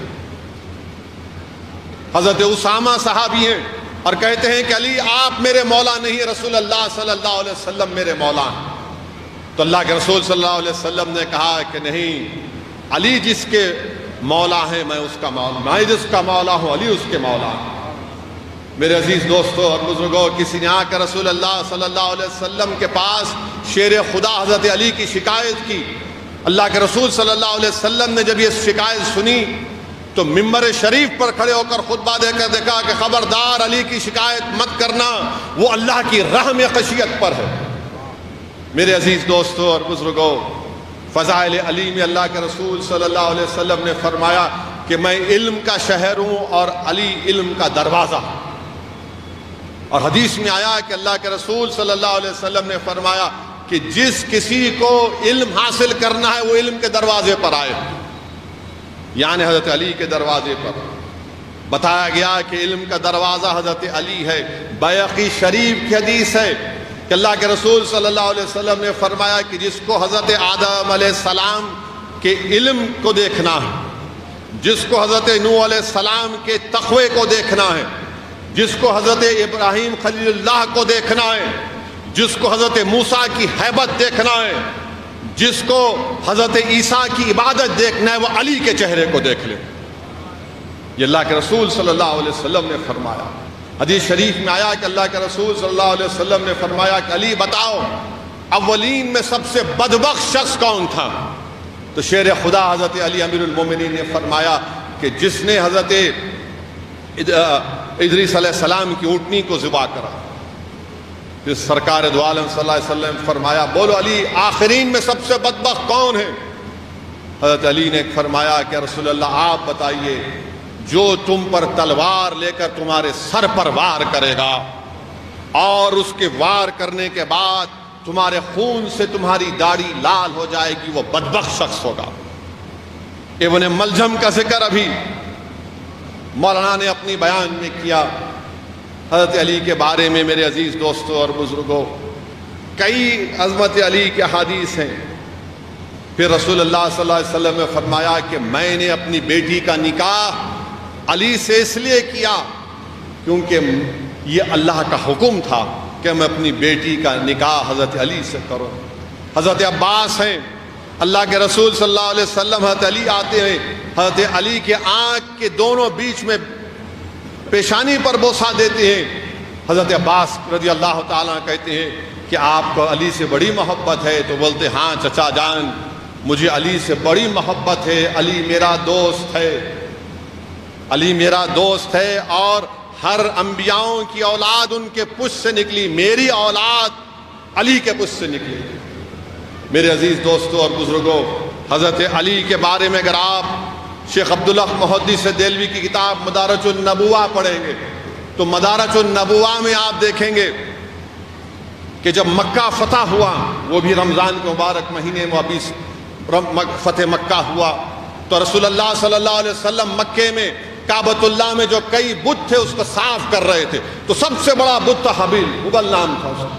حضرت اسامہ صحابی ہیں اور کہتے ہیں کہ علی آپ میرے مولا نہیں، رسول اللہ صلی اللہ علیہ وسلم میرے مولا ہیں۔ تو اللہ کے رسول صلی اللہ علیہ وسلم نے کہا کہ نہیں، علی جس کے مولا ہیں میں اس کا مولا، میں جس کا مولا ہوں علی اس کے مولا ہیں۔ میرے عزیز دوستوں اور بزرگوں، کسی نے آ کر رسول اللہ صلی اللہ علیہ وسلم کے پاس شیر خدا حضرت علی کی شکایت کی۔ اللہ کے رسول صلی اللہ علیہ وسلم نے جب یہ شکایت سنی تو ممبر شریف پر کھڑے ہو کر خطبہ دے کر دیکھا کہ خبردار علی کی شکایت مت کرنا، وہ اللہ کی رحم خشیت پر ہے۔ میرے عزیز دوستوں اور بزرگوں، فضائل علی میں اللہ کے رسول صلی اللہ علیہ وسلم نے فرمایا کہ میں علم کا شہر ہوں اور علی علم کا دروازہ۔ اور حدیث میں آیا کہ اللہ کے رسول صلی اللہ علیہ وسلم نے فرمایا کہ جس کسی کو علم حاصل کرنا ہے وہ علم کے دروازے پر آئے، یعنی حضرت علی کے دروازے پر۔ بتایا گیا کہ علم کا دروازہ حضرت علی ہے۔ بیہقی شریف کی حدیث ہے کہ اللہ کے رسول صلی اللہ علیہ وسلم نے فرمایا کہ جس کو حضرت آدم علیہ السلام کے علم کو دیکھنا ہے، جس کو حضرت نوح علیہ السلام کے تقوی کو دیکھنا ہے، جس کو حضرت ابراہیم خلیل اللہ کو دیکھنا ہے، جس کو حضرت موسیٰ کی ہیبت دیکھنا ہے، جس کو حضرت عیسیٰ کی عبادت دیکھنا ہے، وہ علی کے چہرے کو دیکھ لے۔ یہ اللہ کے رسول صلی اللہ علیہ وسلم نے فرمایا۔ حدیث شریف میں آیا کہ اللہ کے رسول صلی اللہ علیہ وسلم نے فرمایا کہ علی بتاؤ اولین میں سب سے بدبخت شخص کون تھا؟ تو شیر خدا حضرت علی امیر المومنین نے فرمایا کہ جس نے حضرت ادریس علیہ السلام کی اونٹنی کو ذبح کرا۔ پھر سرکار دو عالم صلی اللہ علیہ وسلم فرمایا بولو علی آخرین میں سب سے بدبخت کون ہے؟ حضرت علی نے فرمایا کہ رسول اللہ آپ بتائیے، جو تم پر تلوار لے کر تمہارے سر پر وار کرے گا اور اس کے وار کرنے کے بعد تمہارے خون سے تمہاری داڑھی لال ہو جائے گی، وہ بدبخت شخص ہوگا۔ ابن ملجم کا ذکر ابھی مولانا نے اپنی بیان میں کیا۔ حضرت علی کے بارے میں میرے عزیز دوستوں اور بزرگوں کئی عظمت علی کے حدیث ہیں۔ پھر رسول اللہ صلی اللہ علیہ وسلم نے فرمایا کہ میں نے اپنی بیٹی کا نکاح علی سے اس لیے کیا کیونکہ یہ اللہ کا حکم تھا کہ میں اپنی بیٹی کا نکاح حضرت علی سے کروں۔ حضرت عباس ہیں، اللہ کے رسول صلی اللہ علیہ وسلم حضرت علی آتے ہیں، حضرت علی کے آنکھ کے دونوں بیچ میں پیشانی پر بوسہ دیتے ہیں۔ حضرت عباس رضی اللہ تعالیٰ کہتے ہیں کہ آپ کو علی سے بڑی محبت ہے؟ تو بولتے ہاں چچا جان مجھے علی سے بڑی محبت ہے، علی میرا دوست ہے، علی میرا دوست ہے، اور ہر انبیاؤں کی اولاد ان کے پشت سے نکلی، میری اولاد علی کے پشت سے نکلی۔ میرے عزیز دوستوں اور بزرگوں، حضرت علی کے بارے میں اگر آپ شیخ عبداللہ محدث دہلوی کی کتاب مدارج النبوہ پڑھیں گے تو مدارج النبوہ میں آپ دیکھیں گے کہ جب مکہ فتح ہوا، وہ بھی رمضان کے مبارک مہینے میں ابھی فتح مکہ ہوا، تو رسول اللہ صلی اللہ علیہ وسلم مکے میں کعبۃ اللہ میں جو کئی بت تھے اس کو صاف کر رہے تھے، تو سب سے بڑا بت تھا حبیل، حبل نام تھا اس کا۔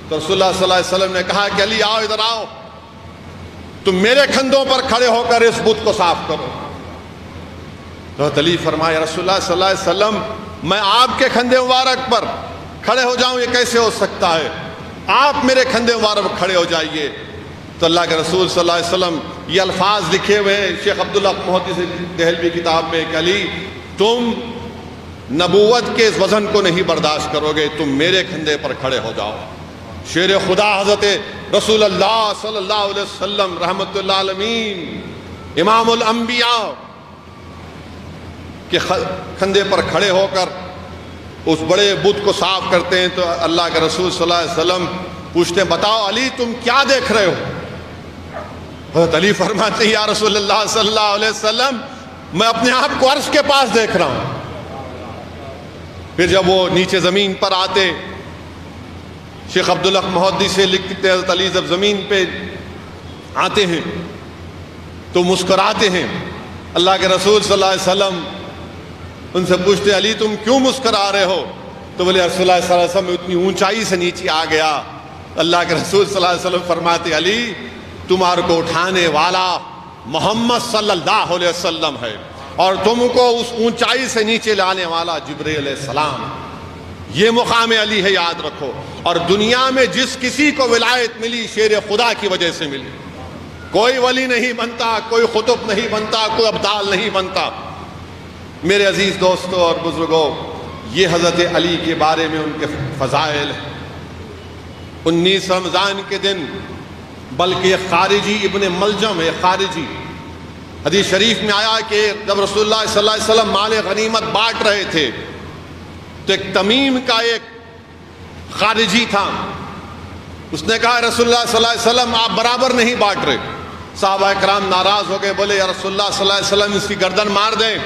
تو رسول اللہ صلی اللہ علیہ وسلم نے کہا کہ علی آؤ ادھر آؤ، تم میرے کندھوں پر کھڑے ہو کر اس بت کو صاف کرو۔ تو علی فرمایا رسول اللہ صلی اللہ علیہ وسلم میں آپ کے کندھے مبارک پر کھڑے ہو جاؤں، یہ کیسے ہو سکتا ہے؟ آپ میرے کندھے مبارک پر کھڑے ہو جائیے۔ تو اللہ کے رسول صلی اللہ علیہ وسلم یہ الفاظ لکھے ہوئے ہیں شیخ عبداللہ محدث دہلوی کتاب میں کہ علی تم نبوت کے اس وزن کو نہیں برداشت کرو گے، تم میرے کندھے پر کھڑے ہو جاؤ۔ شیر خدا حضرت رسول اللہ صلی اللہ علیہ وسلم رحمت اللہ عالمین امام الانبیاء کے کندھے پر کھڑے ہو کر اس بڑے بت کو صاف کرتے ہیں۔ تو اللہ کے رسول صلی اللہ علیہ وسلم پوچھتے ہیں بتاؤ علی تم کیا دیکھ رہے ہو؟ حضرت علی فرماتے ہیں یا رسول اللہ صلی اللہ علیہ وسلم میں اپنے آپ کو عرش کے پاس دیکھ رہا ہوں۔ پھر جب وہ نیچے زمین پر آتے، شیخ عبداللہ محدث سے لکھتے ہیں حضرت علی جب زمین پہ آتے ہیں تو مسکراتے ہیں۔ اللہ کے رسول صلی اللہ علیہ وسلم ان سے پوچھتے علی تم کیوں مسکرا رہے ہو؟ تو بولے رسول اللہ صلی اللہ علیہ وسلم اتنی اونچائی سے نیچے آ گیا۔ اللہ کے رسول صلی اللہ علیہ وسلم فرماتے علی تمہارے کو اٹھانے والا محمد صلی اللہ علیہ وسلم ہے اور تم کو اس اونچائی سے نیچے لانے والا جبرائیل علیہ السلام۔ یہ مقام علی ہے، یاد رکھو۔ اور دنیا میں جس کسی کو ولایت ملی شیر خدا کی وجہ سے ملی، کوئی ولی نہیں بنتا، کوئی قطب نہیں بنتا، کوئی ابدال نہیں بنتا۔ میرے عزیز دوستوں اور بزرگوں، یہ حضرت علی کے بارے میں ان کے فضائل ہیں۔ 19 رمضان کے دن بلکہ خارجی ابن ملجم ہے، خارجی، حدیث شریف میں آیا کہ جب رسول اللہ صلی اللہ علیہ وسلم مال غنیمت بانٹ رہے تھے تو ایک تمیم کا ایک خارجی تھا، اس نے کہا رسول اللہ صلی اللہ علیہ وسلم آپ برابر نہیں بانٹ رہے۔ صحابہ کرام ناراض ہو گئے، بولے یا رسول اللہ صلی اللہ علیہ وسلم اس کی گردن مار دیں،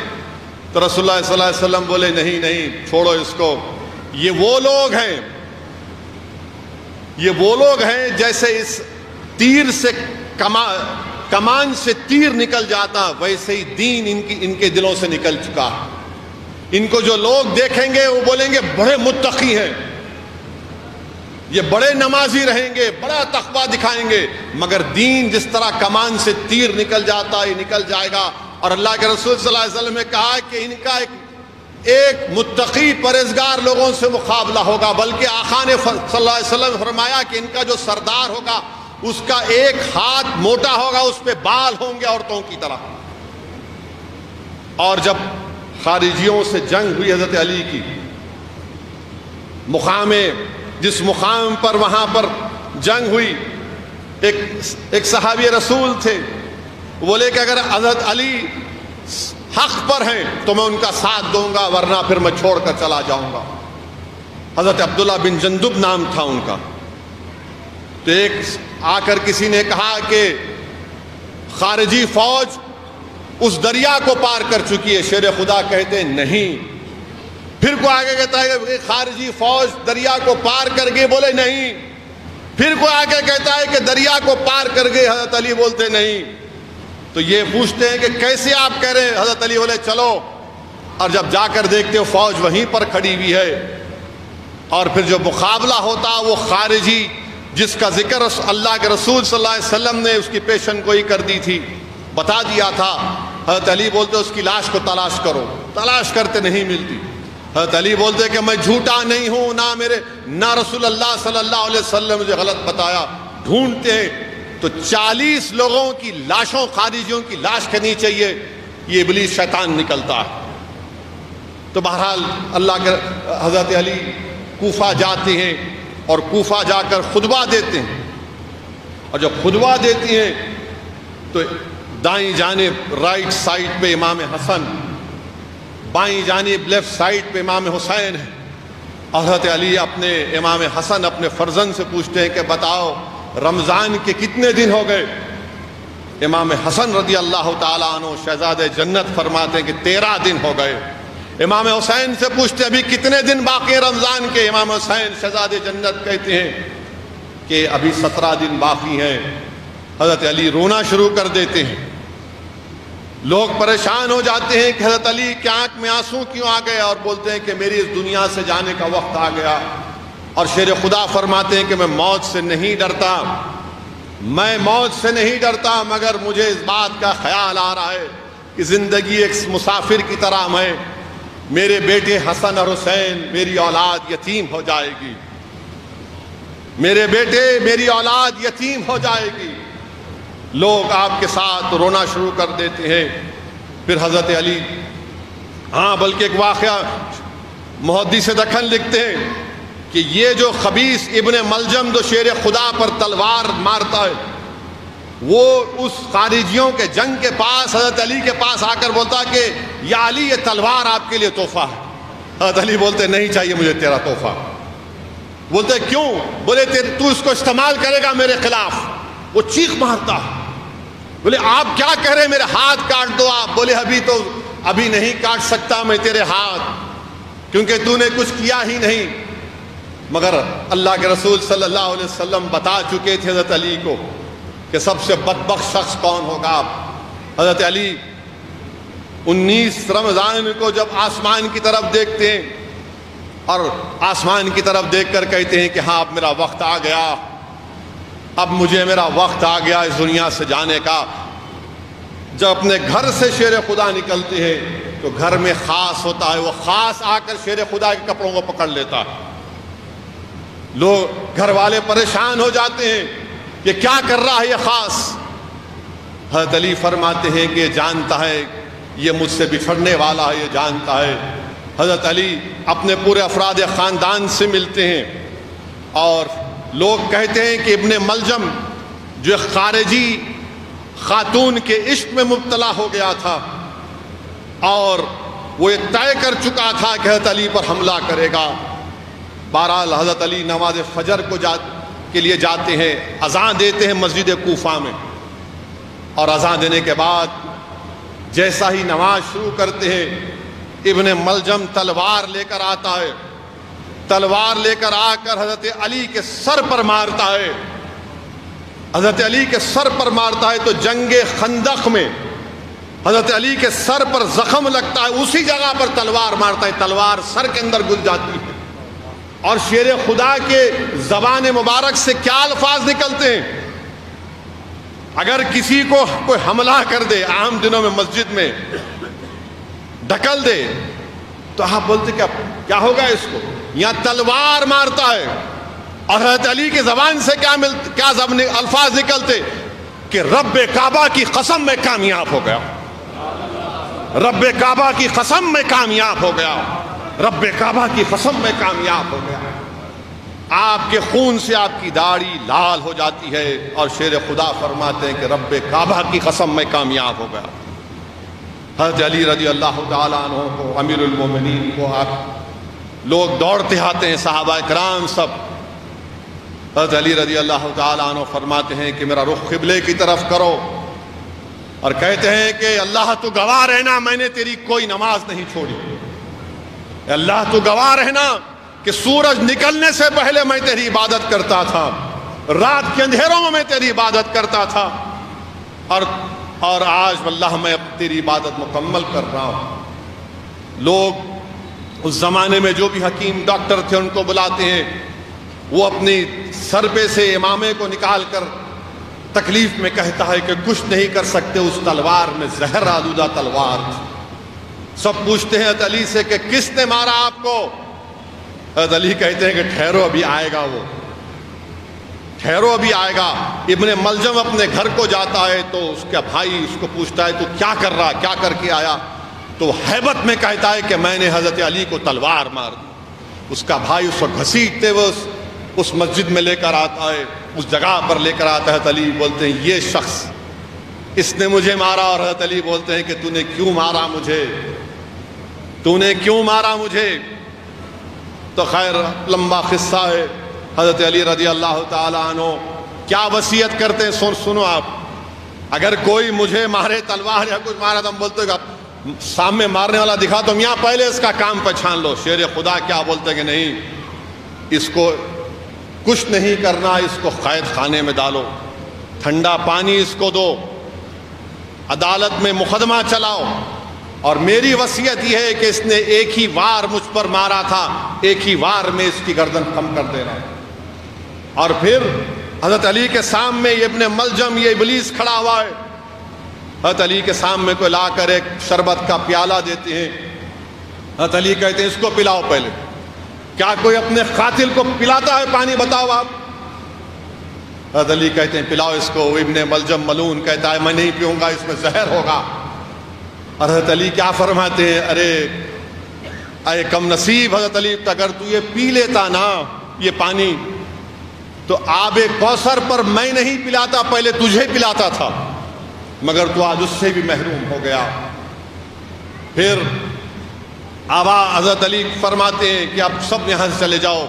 تو رسول اللہ صلی اللہ علیہ وسلم بولے نہیں نہیں چھوڑو اس کو، یہ وہ لوگ ہیں جیسے اس تیر سے کمان سے تیر نکل جاتا ویسے ہی دین ان کے دلوں سے نکل چکا۔ ان کو جو لوگ دیکھیں گے وہ بولیں گے بڑے متقی ہیں، یہ بڑے نمازی رہیں گے، بڑا تقویٰ دکھائیں گے، مگر دین جس طرح کمان سے تیر نکل جاتا ہے نکل جائے گا۔ اور اللہ کے رسول صلی اللہ علیہ وسلم نے کہا کہ ان کا ایک متقی پرہیزگار لوگوں سے مقابلہ ہوگا، بلکہ آقا نے صلی اللہ علیہ وسلم نے فرمایا کہ ان کا جو سردار ہوگا اس کا ایک ہاتھ موٹا ہوگا، اس پہ بال ہوں گے عورتوں کی طرح۔ اور جب خارجیوں سے جنگ ہوئی حضرت علی کی، جس مقام پر وہاں پر جنگ ہوئی، ایک صحابی رسول تھے، بولے کہ اگر حضرت علی حق پر ہیں تو میں ان کا ساتھ دوں گا، ورنہ پھر میں چھوڑ کر چلا جاؤں گا۔ حضرت عبداللہ بن جندب نام تھا ان کا۔ تو ایک آ کر کسی نے کہا کہ خارجی فوج اس دریا کو پار کر چکی ہے، شیر خدا کہتے ہیں نہیں۔ پھر کوئی آگے کہتا ہے کہ خارجی فوج دریا کو پار کر گئی، بولے نہیں۔ پھر کوئی آگے کہتا ہے کہ دریا کو پار کر گئے، حضرت علی بولتے نہیں۔ تو یہ پوچھتے ہیں کہ کیسے آپ کہہ رہے ہیں؟ حضرت علی بولے چلو، اور جب جا کر دیکھتے ہو فوج وہیں پر کھڑی ہوئی ہے۔ اور پھر جو مقابلہ ہوتا وہ خارجی جس کا ذکر اللہ کے رسول صلی اللہ علیہ وسلم نے اس کی پیشن گوئی کر دی تھی، بتا دیا تھا، حضرت علی بولتے اس کی لاش کو تلاش کرو، تلاش کرتے نہیں ملتی۔ حضرت علی بولتے کہ میں جھوٹا نہیں ہوں، نہ رسول اللہ صلی اللہ علیہ وسلم مجھے غلط بتایا۔ ڈھونڈتے ہیں تو 40 لوگوں کی لاشوں، خارجیوں کی لاش کے نیچے یہ ابلیس شیطان نکلتا ہے۔ تو بہرحال اللہ کے حضرت علی کوفہ جاتے ہیں اور کوفہ جا کر خطبہ دیتے ہیں، اور جب خطبہ دیتی ہیں تو دائیں جانب رائٹ سائڈ پہ امام حسن، بائیں جانب لیفٹ سائڈ پہ امام حسین ہے۔ حضرت علی اپنے امام حسن اپنے فرزند سے پوچھتے ہیں کہ بتاؤ رمضان کے کتنے دن ہو گئے؟ امام حسن رضی اللہ تعالیٰ عنہ شہزاد جنت فرماتے ہیں کہ 13 دن ہو گئے۔ امام حسین سے پوچھتے ابھی کتنے دن باقی ہیں رمضان کے؟ امام حسین شہزاد جنت کہتے ہیں کہ ابھی 17 دن باقی ہیں۔ حضرت علی رونا شروع کر دیتے ہیں۔ لوگ پریشان ہو جاتے ہیں کہ حضرت علی کی آنکھ میں آنسو کیوں آ گئے، اور بولتے ہیں کہ میری اس دنیا سے جانے کا وقت آ گیا۔ اور شیر خدا فرماتے ہیں کہ میں موت سے نہیں ڈرتا، میں موت سے نہیں ڈرتا، مگر مجھے اس بات کا خیال آ رہا ہے کہ زندگی ایک مسافر کی طرح ہے، میرے بیٹے حسن اور حسین، میری اولاد یتیم ہو جائے گی، میرے بیٹے میری اولاد یتیم ہو جائے گی۔ لوگ آپ کے ساتھ رونا شروع کر دیتے ہیں۔ پھر حضرت علی بلکہ ایک واقعہ محدث دکن لکھتے ہیں کہ یہ جو خبیث ابن ملجم جو شیر خدا پر تلوار مارتا ہے، وہ اس خارجیوں کے جنگ کے پاس حضرت علی کے پاس آ کر بولتا کہ یا علی یہ تلوار آپ کے لیے تحفہ ہے۔ حضرت علی بولتے نہیں چاہیے مجھے تیرا تحفہ۔ بولتے کیوں؟ بولے تو اس کو استعمال کرے گا میرے خلاف۔ وہ چیخ مارتا، بولے آپ کیا کہہ رہے ہیں؟ میرے ہاتھ کاٹ دو آپ۔ بولے ابھی نہیں کاٹ سکتا میں تیرے ہاتھ، کیونکہ تو نے کچھ کیا ہی نہیں۔ مگر اللہ کے رسول صلی اللہ علیہ وسلم بتا چکے تھے حضرت علی کو کہ سب سے بدبخت شخص کون ہوگا۔ حضرت علی 19 رمضان کو جب آسمان کی طرف دیکھتے ہیں اور آسمان کی طرف دیکھ کر کہتے ہیں کہ ہاں اب میرا وقت آ گیا، اب مجھے میرا وقت آ گیا اس دنیا سے جانے کا۔ جب اپنے گھر سے شیر خدا نکلتے ہیں تو گھر میں خاص ہوتا ہے، وہ خاص آ کر شیر خدا کے کپڑوں کو پکڑ لیتا ہے۔ لوگ گھر والے پریشان ہو جاتے ہیں کہ کیا کر رہا ہے یہ خاص۔ حضرت علی فرماتے ہیں کہ یہ جانتا ہے یہ مجھ سے بچھڑنے والا ہے، یہ جانتا ہے حضرت علی اپنے پورے افراد خاندان سے ملتے ہیں اور لوگ کہتے ہیں کہ ابن ملجم جو ایک خارجی خاتون کے عشق میں مبتلا ہو گیا تھا اور وہ یہ طے کر چکا تھا کہ حضرت علی پر حملہ کرے گا. بہرحال حضرت علی نماز فجر کے لیے جاتے ہیں, اذان دیتے ہیں مسجد کوفہ میں, اور اذان دینے کے بعد جیسا ہی نماز شروع کرتے ہیں ابن ملجم تلوار لے کر آتا ہے. تلوار لے کر آ کر حضرت علی کے سر پر مارتا ہے. حضرت علی کے سر پر مارتا ہے تو جنگ خندق میں حضرت علی کے سر پر زخم لگتا ہے, اسی جگہ پر تلوار مارتا ہے, تلوار سر کے اندر گھس جاتی ہے. اور شیر خدا کے زبان مبارک سے کیا الفاظ نکلتے ہیں, اگر کسی کو کوئی حملہ کر دے عام دنوں میں مسجد میں ڈھکل دے تو آپ بولتے کیا ہوگا اس کو, یہاں تلوار مارتا ہے اور حضرت علی کی زبان سے کیا الفاظ نکلتے کہ رب کعبہ کی قسم میں کامیاب ہو گیا, رب کعبہ کی قسم میں کامیاب ہو گیا, رب کعبہ کی قسم میں کامیاب ہو گیا. آپ کے خون سے آپ کی داڑھی لال ہو جاتی ہے اور شیر خدا فرماتے ہیں کہ رب کعبہ کی قسم میں کامیاب ہو گیا. حضرت علی رضی اللہ تعالیٰ عنہ کو, امیر المومنین کو, آپ لوگ دوڑتے آتے ہیں, صحابہ کرام سب. حضرت علی رضی اللہ تعالیٰ عنہ فرماتے ہیں کہ میرا رخ قبلے کی طرف کرو, اور کہتے ہیں کہ اللہ تو گواہ رہنا میں نے تیری کوئی نماز نہیں چھوڑی, اللہ تو گواہ رہنا کہ سورج نکلنے سے پہلے میں تیری عبادت کرتا تھا, رات کے اندھیروں میں تیری عبادت کرتا تھا, اور آج واللہ میں تیری عبادت مکمل کر رہا ہوں. لوگ اس زمانے میں جو بھی حکیم ڈاکٹر تھے ان کو بلاتے ہیں, وہ اپنی سربے سے امامے کو نکال کر تکلیف میں کہتا ہے کہ کچھ نہیں کر سکتے, اس تلوار میں زہر آلودہ تلوار تھی. سب پوچھتے ہیں حضرت علی سے کہ کس نے مارا آپ کو, حضرت علی کہتے ہیں کہ ٹھہرو ابھی آئے گا, وہ ٹھہرو ابھی آئے گا. ابن ملجم اپنے گھر کو جاتا ہے تو اس کا بھائی اس کو پوچھتا ہے تو کیا کر رہا, کیا کر کے آیا, تو حیبت میں کہتا ہے کہ میں نے حضرت علی کو تلوار مار دی. اس کا بھائی اس کو گھسیٹتے ہوئے اس مسجد میں لے کر آتا ہے, اس جگہ پر لے کر آتا ہے. حضرت علی بولتے ہیں یہ شخص اس نے مجھے مارا, اور حضرت علی بولتے ہیں کہ تو نے کیوں مارا مجھے, تو نے کیوں مارا مجھے. تو خیر لمبا قصہ ہے. حضرت علی رضی اللہ تعالیٰ عنہ کیا وصیت کرتے ہیں سنو آپ. اگر کوئی مجھے مارے تلوار یا کچھ مارا تو ہم بولتے ہیں سامنے مارنے والا دکھا تو یہاں پہلے اس کا کام پہچان لو. شیر خدا کیا بولتے ہیں کہ نہیں, اس کو کچھ نہیں کرنا, اس کو قید خانے میں ڈالو, ٹھنڈا پانی اس کو دو, عدالت میں مقدمہ چلاؤ, اور میری وصیت یہ ہے کہ اس نے ایک ہی وار مجھ پر مارا تھا, ایک ہی وار میں اس کی گردن کم کر دے رہا. اور پھر حضرت علی کے سامنے یہ ابن ملجم, یہ ابلیس کھڑا ہوا ہے. حضرت علی کے سامنے کو لا کر ایک شربت کا پیالہ دیتے ہیں. حضرت علی کہتے ہیں اس کو پلاؤ پہلے. کیا کوئی اپنے قاتل کو پلاتا ہے پانی, بتاؤ آپ. حضرت علی کہتے ہیں پلاؤ اس کو. ابن ملجم ملون کہتا ہے میں نہیں پیوں گا, اس میں زہر ہوگا. اور حضرت علی کیا فرماتے ہیں, اے کم نصیب حضرت علی, اگر تو یہ پی لیتا نا یہ پانی تو آب کوثر پر میں نہیں پلاتا, پہلے تجھے پلاتا تھا, مگر تو آج اس سے بھی محروم ہو گیا. پھر حضرت علی فرماتے ہیں کہ اب سب یہاں سے چلے جاؤ,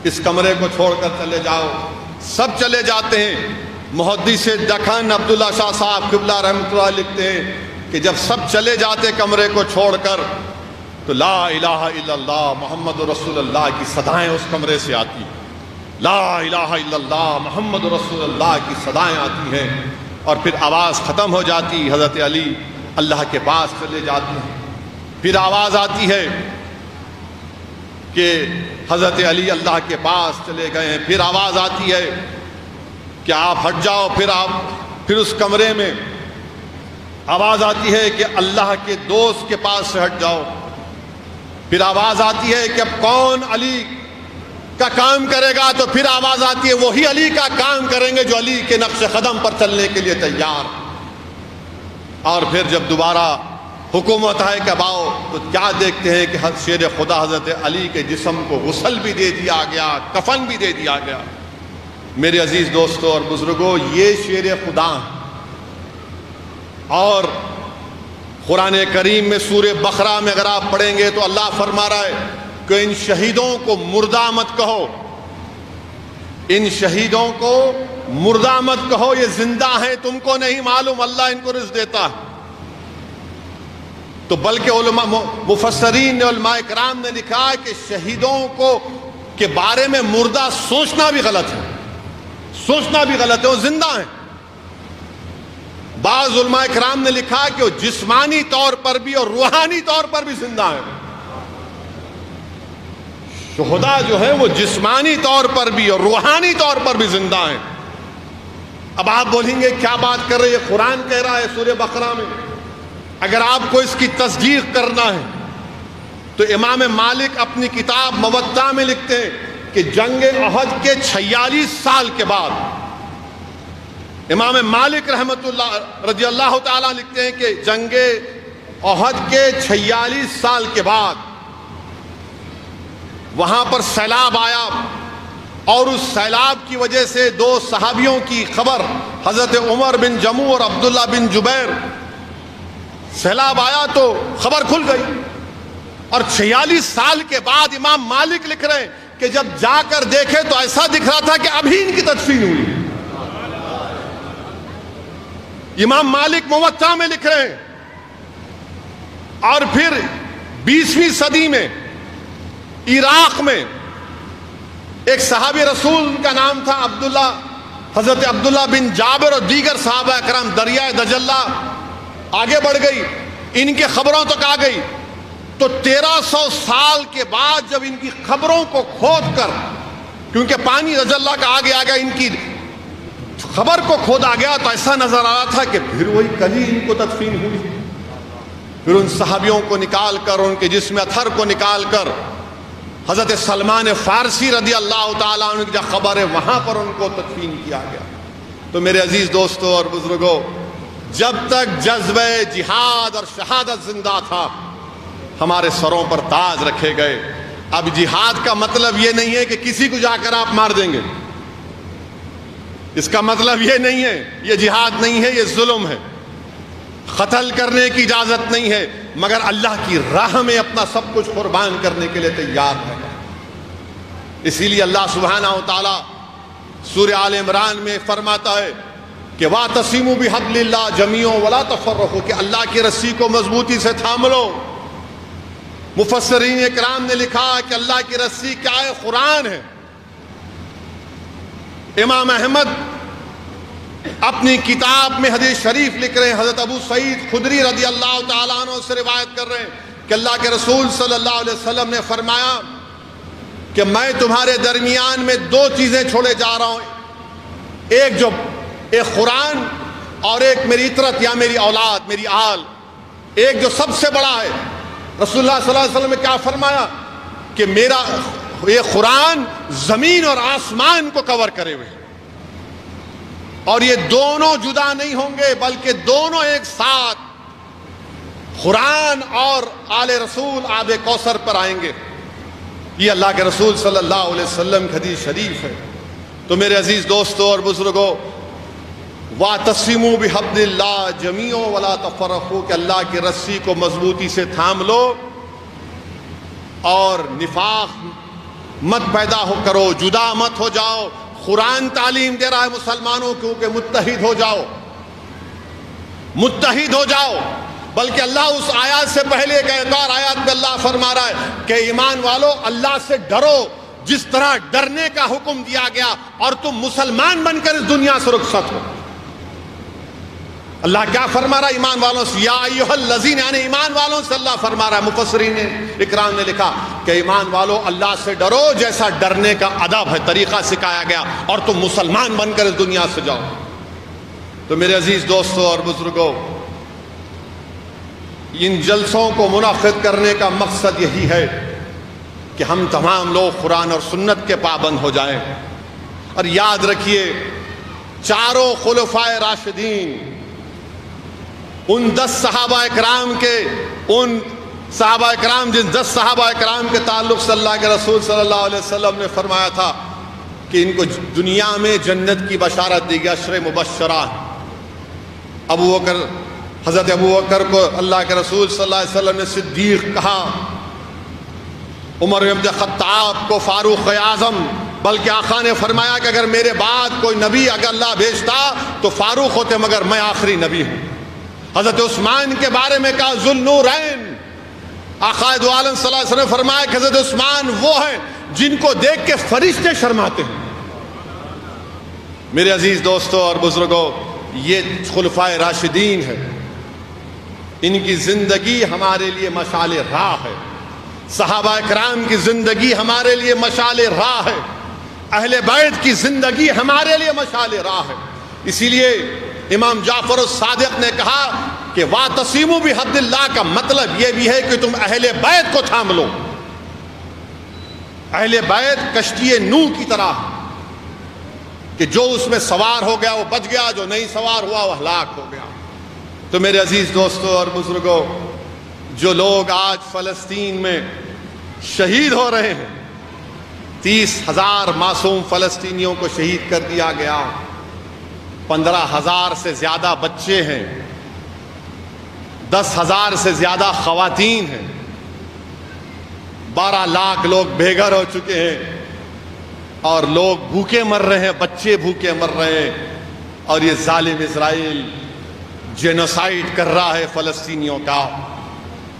اس کمرے کو چھوڑ کر چلے جاؤ. سب چلے جاتے ہیں. محدث دکن عبداللہ شاہ صاحب قبلہ رحمۃ اللہ لکھتے ہیں کہ جب سب چلے جاتے کمرے کو چھوڑ کر تو لا الہ الا اللہ محمد رسول اللہ کی صدائیں اس کمرے سے آتی. لا الہ الا اللہ محمد رسول اللہ کی صدائیں آتی ہیں, اور پھر آواز ختم ہو جاتی. حضرت علی اللہ کے پاس چلے جاتے ہیں. پھر آواز آتی ہے کہ حضرت علی اللہ کے پاس چلے گئے ہیں. پھر آواز آتی ہے کہ آپ ہٹ جاؤ. پھر اس کمرے میں آواز آتی ہے کہ اللہ کے دوست کے پاس سے ہٹ جاؤ. پھر آواز آتی ہے کہ اب کون علی کا کام کرے گا, تو پھر آواز آتی ہے وہی علی کا کام کریں گے جو علی کے نقش قدم پر چلنے کے لیے تیار. اور پھر جب دوبارہ حکومت ہے کہ باؤ تو کیا دیکھتے ہیں کہ شیر خدا حضرت علی کے جسم کو غسل بھی دے دیا گیا، کفن بھی دے دیا گیا۔ میرے عزیز دوستو اور بزرگوں، یہ شیر خدا ہے۔ اور قرآن کریم میں سورہ بقرہ میں اگر آپ پڑھیں گے تو اللہ فرما رہا ہے کہ ان شہیدوں کو مردہ مت کہو، ان شہیدوں کو مردہ مت کہو، یہ زندہ ہیں، تم کو نہیں معلوم اللہ ان کو رزق دیتا ہے۔ تو بلکہ علماء مفسرین نے، علماء کرام نے لکھا ہے کہ شہیدوں کو کے بارے میں مردہ سوچنا بھی غلط ہے، سوچنا بھی غلط ہے، وہ زندہ ہیں۔ بعض علماء کرام نے لکھا کہ وہ جسمانی طور پر بھی اور روحانی طور پر بھی زندہ ہیں۔ شہداء جو ہے وہ جسمانی طور پر بھی اور روحانی طور پر بھی زندہ ہیں۔ اب آپ بولیں گے کیا بات کر رہے ہیں، قرآن کہہ رہا ہے سورہ بقرہ میں۔ اگر آپ کو اس کی تصدیق کرنا ہے تو امام مالک اپنی کتاب موطا میں لکھتے ہیں کہ جنگ احد کے 46 سال کے بعد، امام مالک رحمت اللہ رضی اللہ تعالیٰ لکھتے ہیں کہ جنگ احد کے 46 سال کے بعد وہاں پر سیلاب آیا، اور اس سیلاب کی وجہ سے 2 صحابیوں کی خبر، حضرت عمر بن جموع اور عبداللہ بن جبیر، سیلاب آیا تو خبر کھل گئی۔ اور 46 سال کے بعد امام مالک لکھ رہے ہیں کہ جب جا کر دیکھے تو ایسا دکھ رہا تھا کہ ابھی ان کی تدفین ہوئی۔ امام مالک موطا میں لکھ رہے ہیں۔ اور پھر 20ویں صدی میں عراق میں ایک صحابی رسول کا نام تھا عبداللہ، حضرت عبداللہ بن جابر، اور دیگر صحابہ کرام، دریائے دجلہ آگے بڑھ گئی، ان کے خبروں تک آ گئی۔ تو 1300 سال کے بعد جب ان کی خبروں کو کھود کر، کیونکہ پانی دجلہ کا آگے آ گیا، ان کی خبر کو کھودا گیا تو ایسا نظر آ رہا تھا کہ پھر وہی کلی ان کو تدفین ہوئی۔ پھر ان صحابیوں کو نکال کر، ان کے جسم اطہر کو نکال کر حضرت سلمان فارسی رضی اللہ تعالیٰ عنہ کی جو خبر ہے وہاں پر ان کو تدفین کیا گیا۔ تو میرے عزیز دوستو اور بزرگوں، جب تک جذبہ جہاد اور شہادت زندہ تھا ہمارے سروں پر تاج رکھے گئے۔ اب جہاد کا مطلب یہ نہیں ہے کہ کسی کو جا کر آپ مار دیں گے، اس کا مطلب یہ نہیں ہے، یہ جہاد نہیں ہے، یہ ظلم ہے۔ قتل کرنے کی اجازت نہیں ہے، مگر اللہ کی راہ میں اپنا سب کچھ قربان کرنے کے لیے تیار ہے۔ اسی لیے اللہ سبحانہ و تعالی سورہ آل عمران میں فرماتا ہے کہ وَاعْتَصِمُوا بِحَبْلِ اللَّهِ جَمِيعًا وَلَا تَفَرَّقُوا، کہ اللہ کی رسی کو مضبوطی سے تھام لو۔ مفسرین اکرام نے لکھا کہ اللہ کی رسی کیا ہے؟ قرآن ہے۔ امام احمد اپنی کتاب میں حدیث شریف لکھ رہے ہیں، حضرت ابو سعید خدری رضی اللہ تعالیٰ عنہ سے روایت کر رہے ہیں کہ اللہ کے رسول صلی اللہ علیہ وسلم نے فرمایا کہ میں تمہارے درمیان میں 2 چیزیں چھوڑے جا رہا ہوں، ایک قرآن اور ایک میری عطرت یا میری اولاد، میری آل۔ ایک جو سب سے بڑا ہے، رسول اللہ صلی اللہ علیہ وسلم نے کیا فرمایا کہ میرا یہ قرآن زمین اور آسمان کو کور کرے ہوئے، اور یہ دونوں جدا نہیں ہوں گے بلکہ دونوں ایک ساتھ قرآن اور آل رسول آب کوثر پر آئیں گے۔ یہ اللہ کے رسول صلی اللہ علیہ وسلم کی حدیث شریف ہے۔ تو میرے عزیز دوستو اور بزرگوں، وَاعْتَصِمُوا بِحَبْلِ اللَّهِ جَمِيعًا وَلَا تَفَرَّقُوا، کہ اللہ کی رسی کو مضبوطی سے تھام لو اور نفاق مت پیدا کرو، جدا مت ہو جاؤ۔ قرآن تعلیم دے رہا ہے مسلمانوں کو کہ متحد ہو جاؤ، متحد ہو جاؤ۔ بلکہ اللہ اس آیات سے پہلے ایک اور آیات میں اللہ فرما رہا ہے کہ ایمان والو اللہ سے ڈرو جس طرح ڈرنے کا حکم دیا گیا، اور تم مسلمان بن کر اس دنیا سے رخصت ہو۔ اللہ کیا فرما رہا ہے ایمان والوں سے؟ یا ایھا الذین، یعنی ایمان والوں سے اللہ فرما رہا ہے۔ مفسرین اکرام نے لکھا کہ ایمان والو اللہ سے ڈرو جیسا ڈرنے کا ادب ہے، طریقہ سکھایا گیا، اور تم مسلمان بن کر اس دنیا سے جاؤ۔ تو میرے عزیز دوستو اور بزرگوں، ان جلسوں کو منعقد کرنے کا مقصد یہی ہے کہ ہم تمام لوگ قرآن اور سنت کے پابند ہو جائیں۔ اور یاد رکھیے، چاروں خلفائے راشدین ان 10 صحابہ کرام کے جن 10 صحابہ کرام کے تعلق سے اللہ کے رسول صلی اللہ علیہ وسلم نے فرمایا تھا کہ ان کو دنیا میں جنت کی بشارت دی گئی، عشر مبشرہ۔ حضرت ابو بکر کو اللہ کے رسول صلی اللہ علیہ وسلم نے صدیق کہا، عمر بن خطاب کو فاروق اعظم، بلکہ آقا نے فرمایا کہ اگر میرے بعد کوئی نبی اگر اللہ بھیجتا تو فاروق ہوتے، مگر میں آخری نبی ہوں۔ حضرت عثمان کے بارے میں کہا ذوالنورین، آقا دو عالم صلی اللہ علیہ وسلم نے فرمایا کہ حضرت عثمان وہ ہیں جن کو دیکھ کے فرشتے شرماتے ہیں۔ میرے عزیز دوستوں اور بزرگوں، یہ خلفائے راشدین ہیں، ان کی زندگی ہمارے لیے مشعل راہ ہے، صحابہ کرام کی زندگی ہمارے لیے مشعل راہ ہے، اہل بیت کی زندگی ہمارے لیے مشعل راہ ہے۔ اسی لیے امام جعفر الصادق نے کہا کہ وَاعْتَصِمُوا بِحَبْلِ اللَّهِ کا مطلب یہ بھی ہے کہ تم اہل بیت کو تھام لو۔ اہل بیت کشتی نوح کی طرح کہ جو اس میں سوار ہو گیا وہ بچ گیا، جو نہیں سوار ہوا وہ ہلاک ہو گیا۔ تو میرے عزیز دوستوں اور بزرگوں، جو لوگ آج فلسطین میں شہید ہو رہے ہیں، 30,000 معصوم فلسطینیوں کو شہید کر دیا گیا، 15,000 سے زیادہ بچے ہیں، 10,000 سے زیادہ خواتین ہیں، 12 لاکھ لوگ بے گھر ہو چکے ہیں، اور لوگ بھوکے مر رہے ہیں، بچے بھوکے مر رہے ہیں، اور یہ ظالم اسرائیل جینوسائیڈ کر رہا ہے فلسطینیوں کا۔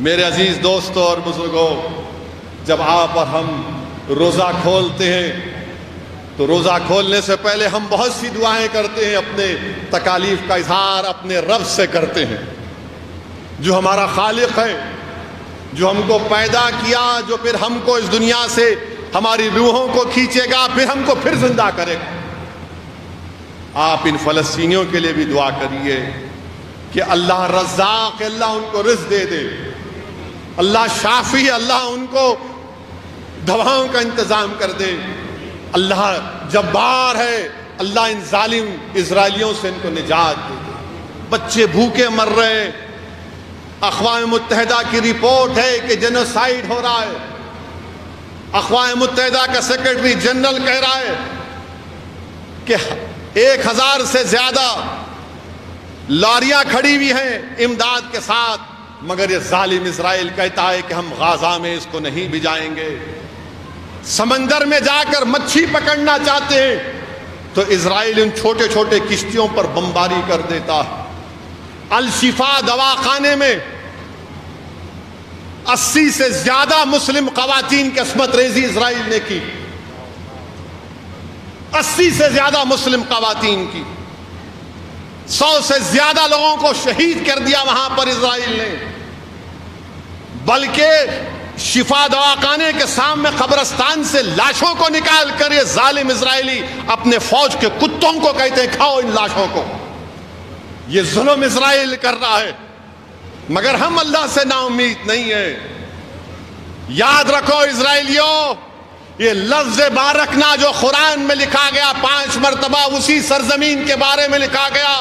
میرے عزیز دوستوں اور بزرگوں، جب آپ اور ہم روزہ کھولتے ہیں تو روزہ کھولنے سے پہلے ہم بہت سی دعائیں کرتے ہیں، اپنے تکالیف کا اظہار اپنے رب سے کرتے ہیں، جو ہمارا خالق ہے، جو ہم کو پیدا کیا، جو پھر ہم کو اس دنیا سے ہماری روحوں کو کھینچے گا، پھر ہم کو پھر زندہ کرے گا۔ آپ ان فلسطینیوں کے لیے بھی دعا کریے کہ اللہ رزاق، اللہ ان کو رزق دے دے، اللہ شافی، اللہ ان کو دواؤں کا انتظام کر دے، اللہ جبار ہے، اللہ ان ظالم اسرائیلیوں سے ان کو نجات دے دے۔ بچے بھوکے مر رہے ہیں، اقوام متحدہ کی رپورٹ ہے کہ جینوسائیڈ ہو رہا ہے، اقوام متحدہ کا سیکرٹری جنرل کہہ رہا ہے کہ 1,000 سے زیادہ لاریاں کھڑی ہوئی ہیں امداد کے ساتھ، مگر یہ ظالم اسرائیل کہتا ہے کہ ہم غزہ میں اس کو نہیں بھجائیں گے۔ سمندر میں جا کر مچھی پکڑنا چاہتے ہیں تو اسرائیل ان چھوٹے چھوٹے کشتیوں پر بمباری کر دیتا ہے۔ الشفا دواخانے میں 80 سے زیادہ مسلم خواتین کی عصمت ریزی اسرائیل نے کی، 80 سے زیادہ مسلم خواتین کی، 100 سے زیادہ لوگوں کو شہید کر دیا وہاں پر اسرائیل نے۔ بلکہ شفا دواخانے کے سامنے قبرستان سے لاشوں کو نکال کر یہ ظالم اسرائیلی اپنے فوج کے کتوں کو کہتے ہیں کھاؤ ان لاشوں کو۔ یہ ظلم اسرائیل کر رہا ہے، مگر ہم اللہ سے نا امید نہیں ہیں۔ یاد رکھو اسرائیلیوں، یہ لفظ بارکنا جو قرآن میں لکھا گیا 5 مرتبہ اسی سرزمین کے بارے میں لکھا گیا،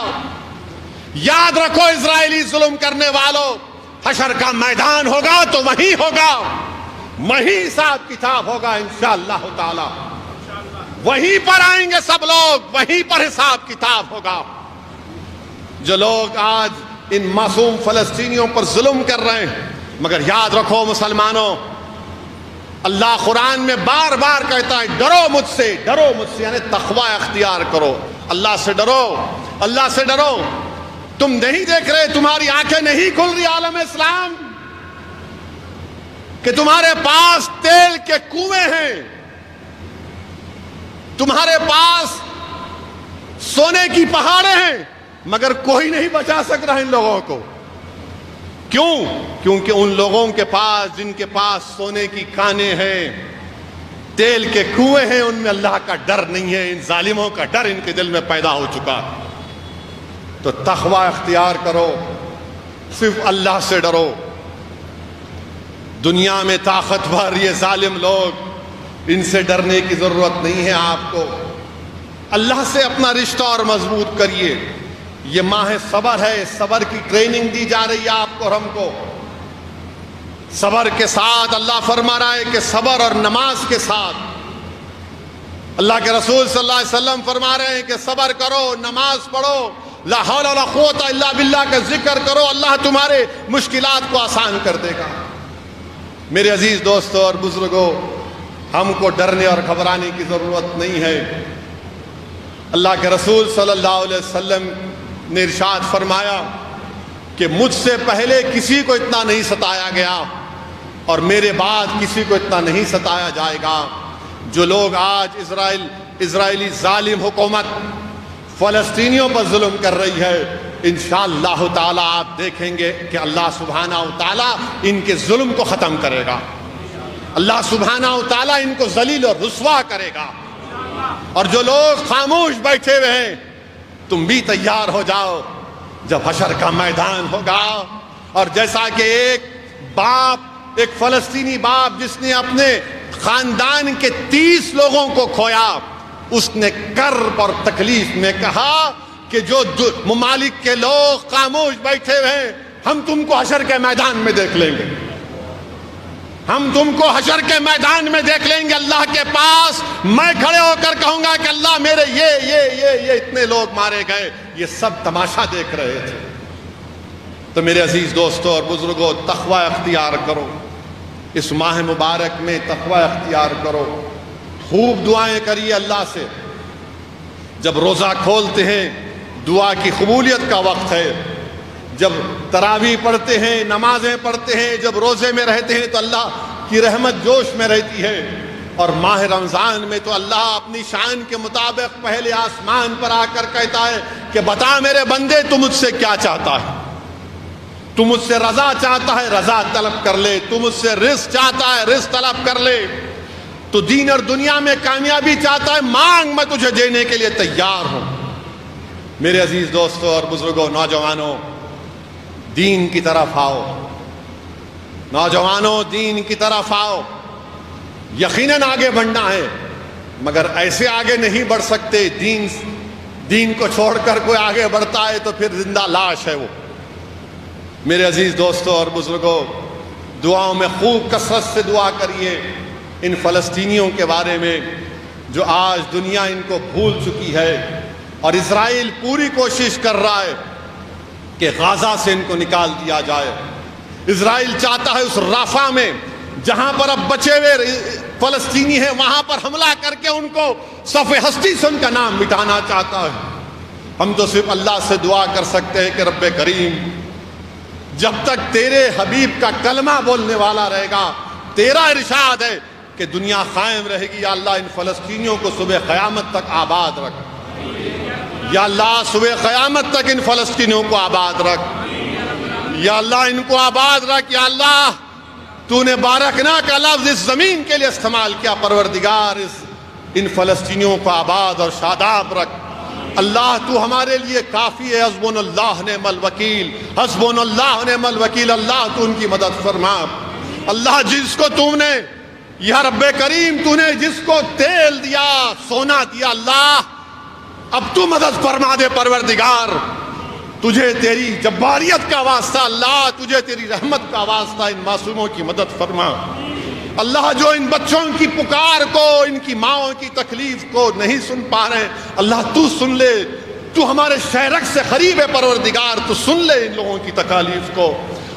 یاد رکھو اسرائیلی ظلم کرنے والوں، حشر کا میدان ہوگا تو وہیں ہوگا، وہیں حساب کتاب ہوگا انشاءاللہ تعالی، وہیں پر آئیں گے سب لوگ، وہیں پر حساب کتاب ہوگا۔ جو لوگ آج ان معصوم فلسطینیوں پر ظلم کر رہے ہیں، مگر یاد رکھو مسلمانوں، اللہ قرآن میں بار بار کہتا ہے ڈرو مجھ سے، ڈرو مجھ سے، یعنی تقوی اختیار کرو، اللہ سے ڈرو، اللہ سے ڈرو۔ تم نہیں دیکھ رہے، تمہاری آنکھیں نہیں کھل رہی عالم اسلام کہ تمہارے پاس تیل کے کنویں ہیں، تمہارے پاس سونے کی پہاڑیں ہیں، مگر کوئی نہیں بچا سک رہا ان لوگوں کو۔ کیوں؟ کیونکہ ان لوگوں کے پاس جن کے پاس سونے کی کانیں ہیں، تیل کے کنویں ہیں، ان میں اللہ کا ڈر نہیں ہے، ان ظالموں کا ڈر ان کے دل میں پیدا ہو چکا۔ تو تقوی اختیار کرو، صرف اللہ سے ڈرو۔ دنیا میں طاقتور یہ ظالم لوگ، ان سے ڈرنے کی ضرورت نہیں ہے آپ کو۔ اللہ سے اپنا رشتہ اور مضبوط کریے، یہ ماہ صبر ہے، صبر کی ٹریننگ دی جا رہی ہے آپ کو اور ہم کو۔ صبر کے ساتھ اللہ فرما رہا ہے کہ صبر اور نماز کے ساتھ، اللہ کے رسول صلی اللہ علیہ وسلم فرما رہے ہیں کہ صبر کرو، نماز پڑھو، لا حول ولا قوت الا باللہ کا ذکر کرو، اللہ تمہارے مشکلات کو آسان کر دے گا۔ میرے عزیز دوستوں اور بزرگوں، ہم کو ڈرنے اور گھبرانے کی ضرورت نہیں ہے۔ اللہ کے رسول صلی اللہ علیہ وسلم نے ارشاد فرمایا کہ مجھ سے پہلے کسی کو اتنا نہیں ستایا گیا اور میرے بعد کسی کو اتنا نہیں ستایا جائے گا۔ جو لوگ آج اسرائیلی ظالم حکومت فلسطینیوں پر ظلم کر رہی ہے، انشاءاللہ تعالی آپ دیکھیں گے کہ اللہ سبحانہ و تعالی ان کے ظلم کو ختم کرے گا، اللہ سبحانہ و تعالی ان کو ذلیل اور رسوا کرے گا۔ اور جو لوگ خاموش بیٹھے ہوئے ہیں، تم بھی تیار ہو جاؤ، جب حشر کا میدان ہوگا اور جیسا کہ ایک فلسطینی باپ جس نے اپنے خاندان کے 30 لوگوں کو کھویا، اس نے کرب اور تکلیف میں کہا کہ جو ممالک کے لوگ خاموش بیٹھے ہوئے ہیں، ہم تم کو حشر کے میدان میں دیکھ لیں گے، ہم تم کو حشر کے میدان میں دیکھ لیں گے۔ اللہ کے پاس میں کھڑے ہو کر کہوں گا کہ اللہ میرے یہ اتنے لوگ مارے گئے، یہ سب تماشا دیکھ رہے تھے۔ تو میرے عزیز دوستوں اور بزرگوں، تقوی اختیار کرو، اس ماہ مبارک میں تقوی اختیار کرو، خوب دعائیں کریے اللہ سے۔ جب روزہ کھولتے ہیں دعا کی قبولیت کا وقت ہے، جب تراویح پڑھتے ہیں، نمازیں پڑھتے ہیں، جب روزے میں رہتے ہیں تو اللہ کی رحمت جوش میں رہتی ہے۔ اور ماہ رمضان میں تو اللہ اپنی شان کے مطابق پہلے آسمان پر آ کر کہتا ہے کہ بتا میرے بندے تو مجھ سے کیا چاہتا ہے، تو مجھ سے رضا چاہتا ہے رضا طلب کر لے، تو مجھ سے رزق چاہتا ہے رزق طلب کر لے، تو دین اور دنیا میں کامیابی چاہتا ہے مانگ، میں تجھے دینے کے لیے تیار ہوں۔ میرے عزیز دوستوں اور بزرگوں، نوجوانوں، دین کی طرف آؤ، نوجوانوں دین کی طرف آؤ۔ یقیناً آگے بڑھنا ہے مگر ایسے آگے نہیں بڑھ سکتے، دین کو چھوڑ کر کوئی آگے بڑھتا ہے تو پھر زندہ لاش ہے وہ۔ میرے عزیز دوستوں اور بزرگوں، دعاؤں میں خوب کثرت سے دعا کریے ان فلسطینیوں کے بارے میں جو آج دنیا ان کو بھول چکی ہے، اور اسرائیل پوری کوشش کر رہا ہے کہ غازہ سے ان کو نکال دیا جائے۔ اسرائیل چاہتا ہے اس رافہ میں جہاں پر اب بچے ہوئے فلسطینی ہیں وہاں پر حملہ کر کے ان کو صف ہستی سے ان کا نام مٹانا چاہتا ہے۔ ہم تو صرف اللہ سے دعا کر سکتے ہیں کہ رب کریم، جب تک تیرے حبیب کا کلمہ بولنے والا رہے گا، تیرا ارشاد ہے کہ دنیا قائم رہے گی، یا اللہ ان فلسطینیوں کو صبح قیامت تک آباد رکھ، یا اللہ صبح قیامت تک ان فلسطینیوں کو آباد رکھ، یا اللہ ان کو آباد رکھ۔ یا اللہ تو نے بارکنا کا لفظ اس زمین کے لیے استعمال کیا، پروردگار ان فلسطینیوں کو آباد اور شاداب رکھ۔ اللہ تو ہمارے لیے کافی ہے، حسبنا اللہ نعم الوکیل، حسبنا اللہ نعم الوکیل۔ اللہ تو ان کی مدد فرما۔ اللہ جس کو تم نے، یا رب کریم تو نے جس کو تیل دیا، سونا دیا، اللہ اب تو مدد فرما دے پروردگار۔ تجھے تیری جباریت کا واسطہ اللہ، تجھے تیری رحمت کا واسطہ ان معصوموں کی مدد فرما۔ اللہ جو ان بچوں کی پکار کو، ان کی ماؤں کی تکلیف کو نہیں سن پا رہے، اللہ تو سن لے، تو ہمارے شہرک سے قریب ہے پروردگار، تو سن لے ان لوگوں کی تکالیف کو۔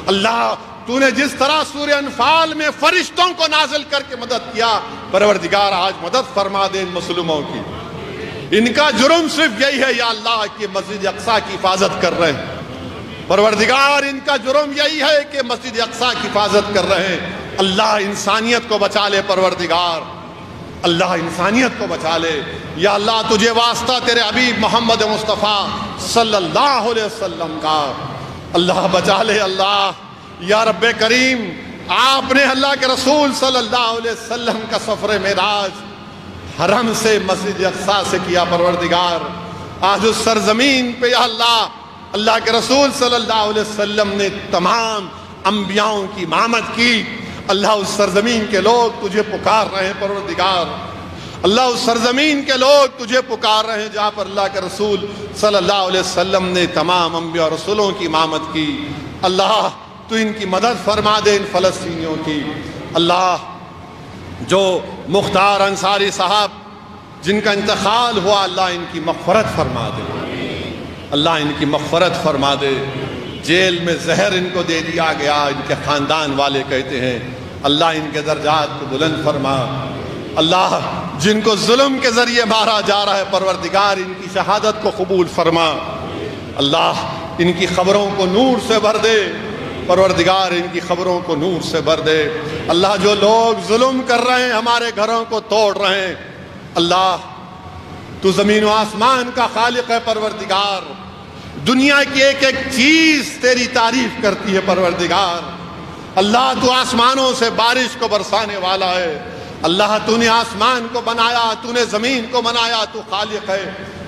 اللہ تو نے جس طرح سورہ انفال میں فرشتوں کو نازل کر کے مدد کیا، پروردگار آج مدد فرما دے ان مظلوموں کی۔ ان کا جرم صرف یہی ہے یا اللہ کہ مسجد اقصی کی حفاظت کر رہے ہیں، پروردگار ان کا جرم یہی ہے کہ مسجد اقصی کی حفاظت کر رہے ہیں۔ اللہ انسانیت کو بچا لے پروردگار، اللہ انسانیت کو بچا لے۔ یا اللہ تجھے واسطہ تیرے حبیب محمد مصطفیٰ صلی اللہ علیہ وسلم کا، اللہ بچا لے۔ اللہ یا رب کریم، آپ نے اللہ کے رسول صلی اللہ علیہ وسلم کا سفر معراج حرم سے مسجد اقصی سے کیا، پروردگار آج اس سرزمین پہ یا اللہ کے رسول صلی اللہ علیہ وسلم نے تمام انبیاؤں کی امامت کی۔ اللہ اس سرزمین کے لوگ تجھے پکار رہے ہیں پروردگار، اللہ اس سرزمین کے لوگ تجھے پکار رہے ہیں جہاں پر اللہ کے رسول صلی اللہ علیہ وسلم نے تمام انبیاء اور رسولوں کی امامت کی۔ اللہ تو ان کی مدد فرما دے ان فلسطینیوں کی۔ اللہ جو مختار انصاری صاحب جن کا انتقال ہوا، اللہ ان کی مغفرت فرما دے، اللہ ان کی مغفرت فرما دے۔ جیل میں زہر ان کو دے دیا گیا، ان کے خاندان والے کہتے ہیں اللہ ان کے درجات کو بلند فرما۔ اللہ جن کو ظلم کے ذریعے مارا جا رہا ہے، پروردگار ان کی شہادت کو قبول فرما۔ اللہ ان کی خبروں کو نور سے بھر دے، پروردگار ان کی خبروں کو نور سے بھر دے۔ اللہ جو لوگ ظلم کر رہے ہیں، ہمارے گھروں کو توڑ رہے ہیں، اللہ تو زمین و آسمان کا خالق ہے پروردگار، دنیا کی ایک ایک چیز تیری تعریف کرتی ہے پروردگار۔ اللہ تو آسمانوں سے بارش کو برسانے والا ہے، اللہ تو نے آسمان کو بنایا، تو نے زمین کو بنایا، تو خالق ہے۔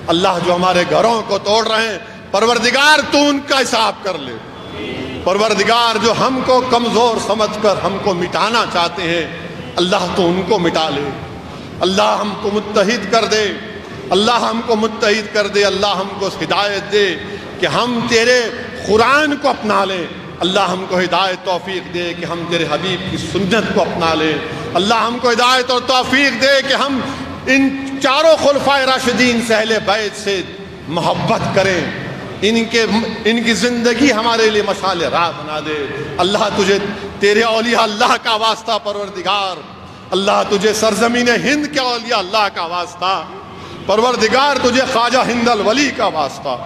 اللہ جو ہمارے گھروں کو توڑ رہے ہیں، پروردگار تو ان کا حساب کر لے۔ پروردگار جو ہم کو کمزور سمجھ کر ہم کو مٹانا چاہتے ہیں، اللہ تو ان کو مٹا لے۔ اللہ ہم کو متحد کر دے، اللہ ہم کو متحد کر دے، اللہ ہم کو ہدایت دے کہ ہم تیرے قرآن کو اپنا لیں۔ اللہ ہم کو ہدایت توفیق دے کہ ہم تیرے حبیب کی سنت کو اپنا لیں۔ اللہ ہم کو ہدایت اور توفیق دے کہ ہم ان چاروں خلفائے راشدین سے اہل بیت سے محبت کریں، ان کی زندگی ہمارے لیے مشعل راہ بنا دے۔ اللہ تجھے تیرے اولیاء اللہ کا واسطہ پروردگار، اللہ تجھے سرزمین ہند کے اولیاء اللہ کا واسطہ، پروردگار تجھے خواجہ ہند الولی کا واسطہ،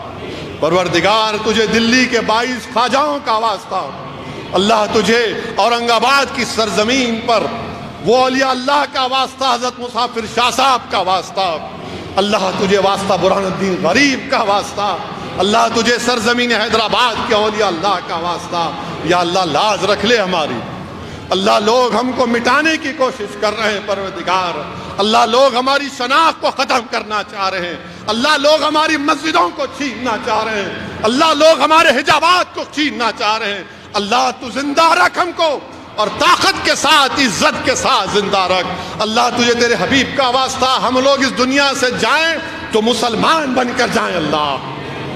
پروردگار تجھے دلی کے 22 خواجہوں کا واسطہ، اللہ تجھے اورنگ آباد کی سرزمین پر وہ اولیاء اللہ کا واسطہ، حضرت مسافر شاہ صاحب کا واسطہ، اللہ تجھے واسطہ برہان الدین غریب کا واسطہ، اللہ تجھے سرزمین حیدرآباد کے اولیاء اللہ کا واسطہ۔ یا اللہ لاز رکھ لے ہماری، اللہ لوگ ہم کو مٹانے کی کوشش کر رہے ہیں پروردگار، اللہ لوگ ہماری شناخت کو ختم کرنا چاہ رہے ہیں، اللہ لوگ ہماری مسجدوں کو چھیننا چاہ رہے ہیں، اللہ لوگ ہمارے حجابات کو چھیننا چاہ رہے ہیں۔ اللہ تو زندہ رکھ ہم کو، اور طاقت کے ساتھ عزت کے ساتھ زندہ رکھ۔ اللہ تجھے تیرے حبیب کا واسطہ ہم لوگ اس دنیا سے جائیں تو مسلمان بن کر جائیں۔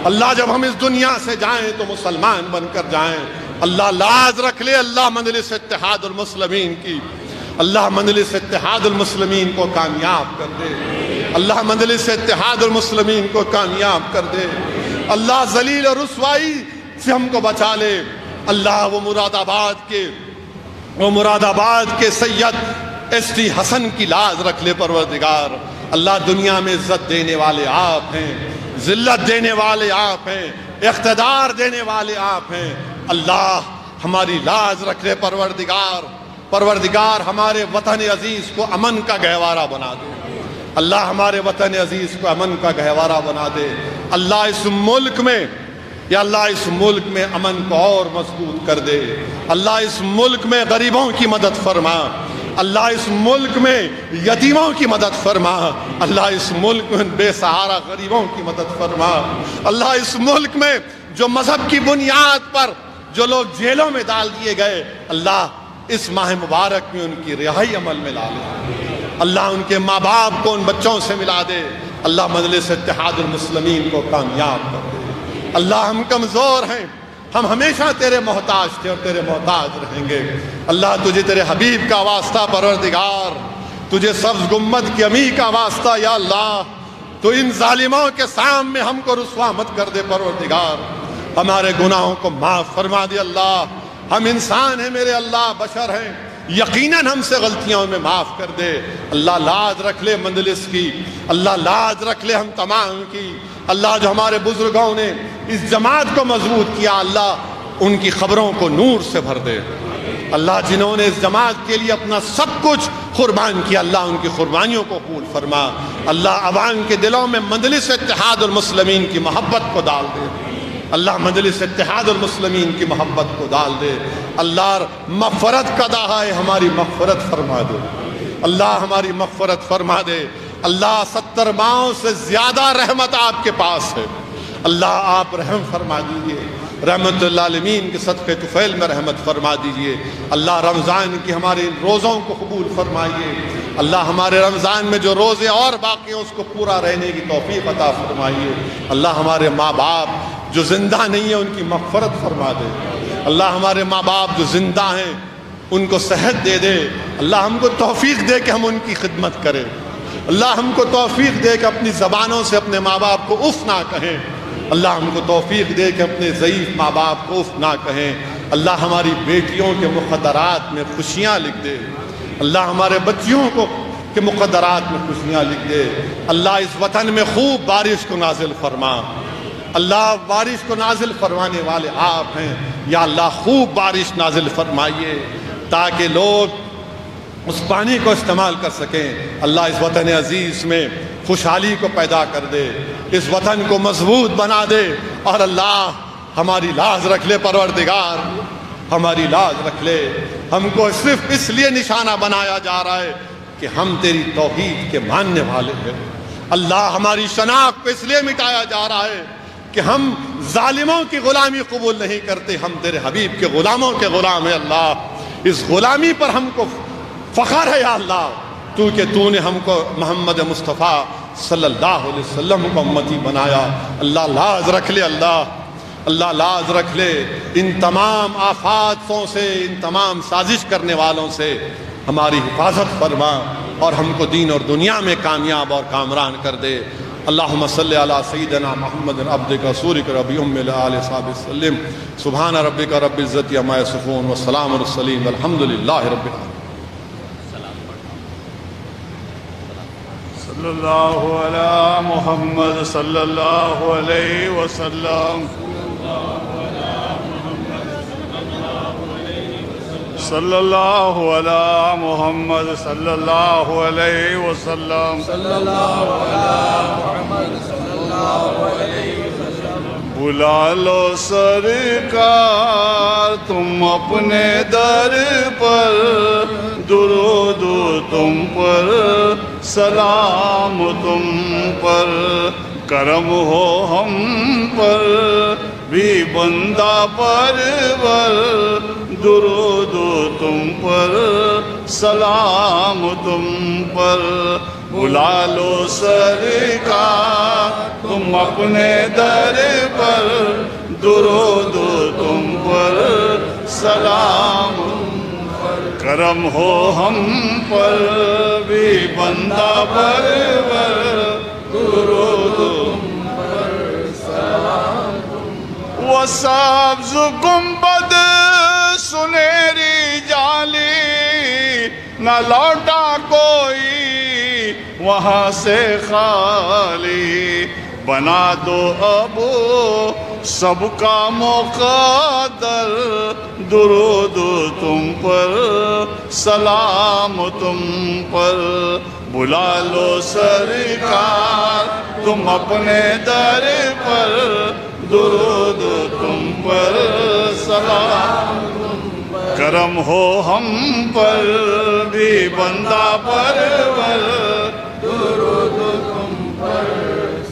اللہ جب ہم اس دنیا سے جائیں تو مسلمان بن کر جائیں۔ اللہ لاز رکھ لے، اللہ مجلس اتحاد المسلمین کی، اللہ مجلس اتحاد المسلمین کو کامیاب کر دے، اللہ مجلس اتحاد المسلمین کو کامیاب کر دے۔ اللہ ذلیل اور رسوائی سے ہم کو بچا لے۔ اللہ وہ مراد آباد کے سید ایس ٹی حسن کی لاز رکھ لے پروردگار۔ اللہ دنیا میں عزت دینے والے آپ ہیں، ذلت دینے والے آپ ہیں، اقتدار دینے والے آپ ہیں۔ اللہ ہماری لاز رکھ لے پروردگار ہمارے وطن عزیز کو امن کا گہوارہ بنا دے۔ اللہ ہمارے وطن عزیز کو امن کا گہوارہ بنا دے۔ اللہ اس ملک میں، یا اللہ اس ملک میں امن کو اور مضبوط کر دے۔ اللہ اس ملک میں غریبوں کی مدد فرما، اللہ اس ملک میں یتیموں کی مدد فرما، اللہ اس ملک میں بے سہارا غریبوں کی مدد فرما۔ اللہ اس ملک میں جو مذہب کی بنیاد پر جو لوگ جیلوں میں ڈال دیے گئے، اللہ اس ماہ مبارک میں ان کی رہائی عمل میں لا لے۔ اللہ ان کے ماں باپ کو ان بچوں سے ملا دے۔ اللہ مجلس اتحاد المسلمین کو کامیاب کر دے۔ اللہ ہم کمزور ہیں، ہم ہمیشہ تیرے محتاج تھے اور تیرے محتاج رہیں گے۔ اللہ تجھے تیرے حبیب کا واسطہ پروردگار، تجھے سبز گنبد کی امی کا واسطہ، یا اللہ تو ان ظالموں کے سامنے ہم کو رسوا مت کر دے پروردگار۔ ہمارے گناہوں کو معاف فرما دے اللہ۔ ہم انسان ہیں میرے اللہ، بشر ہیں، یقیناً ہم سے غلطیوں میں معاف کر دے۔ اللہ لاز رکھ لے مجلس کی، اللہ لاز رکھ لے ہم تمام کی۔ اللہ جو ہمارے بزرگوں نے اس جماعت کو مضبوط کیا، اللہ ان کی خبروں کو نور سے بھر دے۔ اللہ جنہوں نے اس جماعت کے لیے اپنا سب کچھ قربان کیا، اللہ ان کی قربانیوں کو قبول فرما۔ اللہ عوام کے دلوں میں مجلس اتحاد المسلمین کی محبت کو ڈال دے۔ اللہ مجلس اتحاد المسلمین کی محبت کو ڈال دے۔ اللہ مغفرت کا دعا ہے، ہماری مغفرت فرما دے۔ اللہ ہماری مغفرت فرما دے۔ اللہ 70 ماہوں سے زیادہ رحمت آپ کے پاس ہے، اللہ آپ رحم فرما دیجئے۔ رحمت اللہ عالمین کے صدقہ طفیل میں رحمت فرما دیجئے۔ اللہ رمضان کی ہمارے روزوں کو قبول فرمائیے۔ اللہ ہمارے رمضان میں جو روزے اور باقی ہیں اس کو پورا رہنے کی توفیق عطا فرمائیے۔ اللہ ہمارے ماں باپ جو زندہ نہیں ہیں ان کی مغفرت فرما دے۔ اللہ ہمارے ماں باپ جو زندہ ہیں ان کو صحت دے دے۔ اللہ ہم کو توفیق دے کہ ہم ان کی خدمت کریں۔ اللہ ہم کو توفیق دے کہ اپنی زبانوں سے اپنے ماں باپ کو اف نہ کہیں۔ اللہ ہم کو توفیق دے کہ اپنے ضعیف ماں باپ کو اف نہ کہیں۔ اللہ ہماری بیٹیوں کے مقدرات میں خوشیاں لکھ دے۔ اللہ ہمارے بچیوں کو کے مقدرات میں خوشیاں لکھ دے۔ اللہ اس وطن میں خوب بارش کو نازل فرما۔ اللہ بارش کو نازل فرمانے والے آپ ہیں۔ یا اللہ خوب بارش نازل فرمائیے تاکہ لوگ اس پانی کو استعمال کر سکیں۔ اللہ اس وطن عزیز میں خوشحالی کو پیدا کر دے، اس وطن کو مضبوط بنا دے، اور اللہ ہماری لاز رکھ لے پروردگار، ہماری لاز رکھ لے۔ ہم کو صرف اس لیے نشانہ بنایا جا رہا ہے کہ ہم تیری توحید کے ماننے والے ہیں۔ اللہ ہماری شناخت کو اس لیے مٹایا جا رہا ہے کہ ہم ظالموں کی غلامی قبول نہیں کرتے، ہم تیرے حبیب کے غلاموں کے غلام ہیں۔ اللہ اس غلامی پر ہم کو فخر ہے یا اللہ، کیونکہ تو نے ہم کو محمد مصطفیٰ صلی اللہ علیہ وسلم کو امتی بنایا۔ اللہ لاز رکھ لے، اللہ لاز رکھ لے۔ ان تمام آفاتوں سے، ان تمام سازش کرنے والوں سے ہماری حفاظت فرما، اور ہم کو دین اور دنیا میں کامیاب اور کامران کر دے۔ اللہم صلی علی سیدنا محمد عبدک رسولک ربی ام الآل صحابہ وسلم۔ سبحان ربک رب العزت عما یصفون والسلام علی المرسلین والحمد للہ رب العالمین۔ صلی اللہ علی محمد صلی اللہ علیہ وسلم، صلی اللہ علی محمد صلی اللہ علیہ وسلم، بلا لو سرکار تم اپنے در پر، درود تم پر، سلام تم پر، کرم ہو ہم پر بھی بندہ پرور، درود تم پر، سلام تم پر، بلا لو سرکار تم اپنے در پر، درود تم پر، سلام تم پر، کرم ہو ہم پر بھی بندہ پرور، درود تم پر، سلام تم پر، وہ سبز گنبد سنہری جالی نہ لوٹا کوئی وہاں سے خالی، بنا دو اب سب کا مقدر، درود تم پر، سلام تم پر، بلا لو سرکار تم اپنے در پر، درود تم پر، سلام تم پر، کرم ہو ہم پر بھی بندہ پرور، درود تم پر،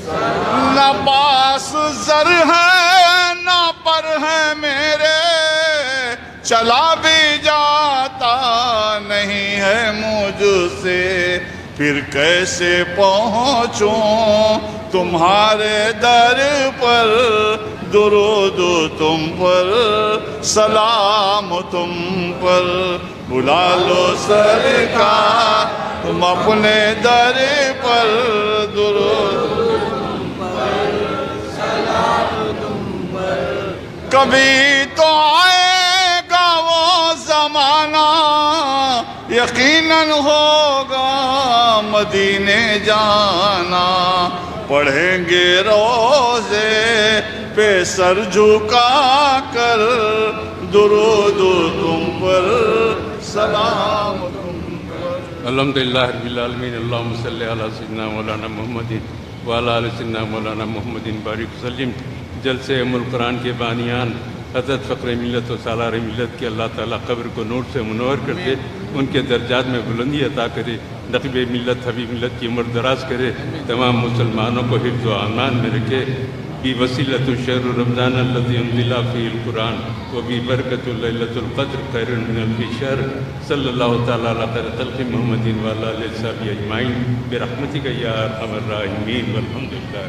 سلام۔ نہ پاس زر ہے نہ پر ہے میرے، چلا بھی جاتا نہیں ہے مجھ سے، پھر کیسے پہنچوں تمہارے در پر، درود تم پر، سلام تم پر، بلا لو سرکار تم اپنے در پر، درود تم پر، سلام تم پر، کبھی تو آئے گا وہ زمانہ یقیناً ہوگا مدینے جانا، پڑھیں گے روزے پہ سر جھکا کر، درود تم پر، سلام تم پر۔ الحمدللہ رب العالمین، اللہم صلی علی سیدنا مولانا محمد وعلی آل سیدنا مولانا محمد بارک وسلم۔ جلسے ام القرآن کے بانیان حضرت فقر ملت و سالار ملت کے اللہ تعالیٰ قبر کو نور سے منور کر دے، ان کے درجات میں بلندی عطا کرے، نقیب ملت حبیب ملت کی عمر دراز کرے، تمام مسلمانوں کو حفظ و امان میں رکھے۔ بوسیلۃ شہر رمضان الذی انزل فیہ القرآن وببرکۃ لیلۃ القدر خیر من الف شہر صلی اللہ تعالیٰ علی خیر خلق محمد وعلی آلہ وصحبہ اجمعین برحمتک یا ارحم الراحمین والحمد للہ.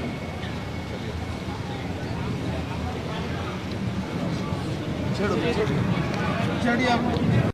چڑھیے آپ.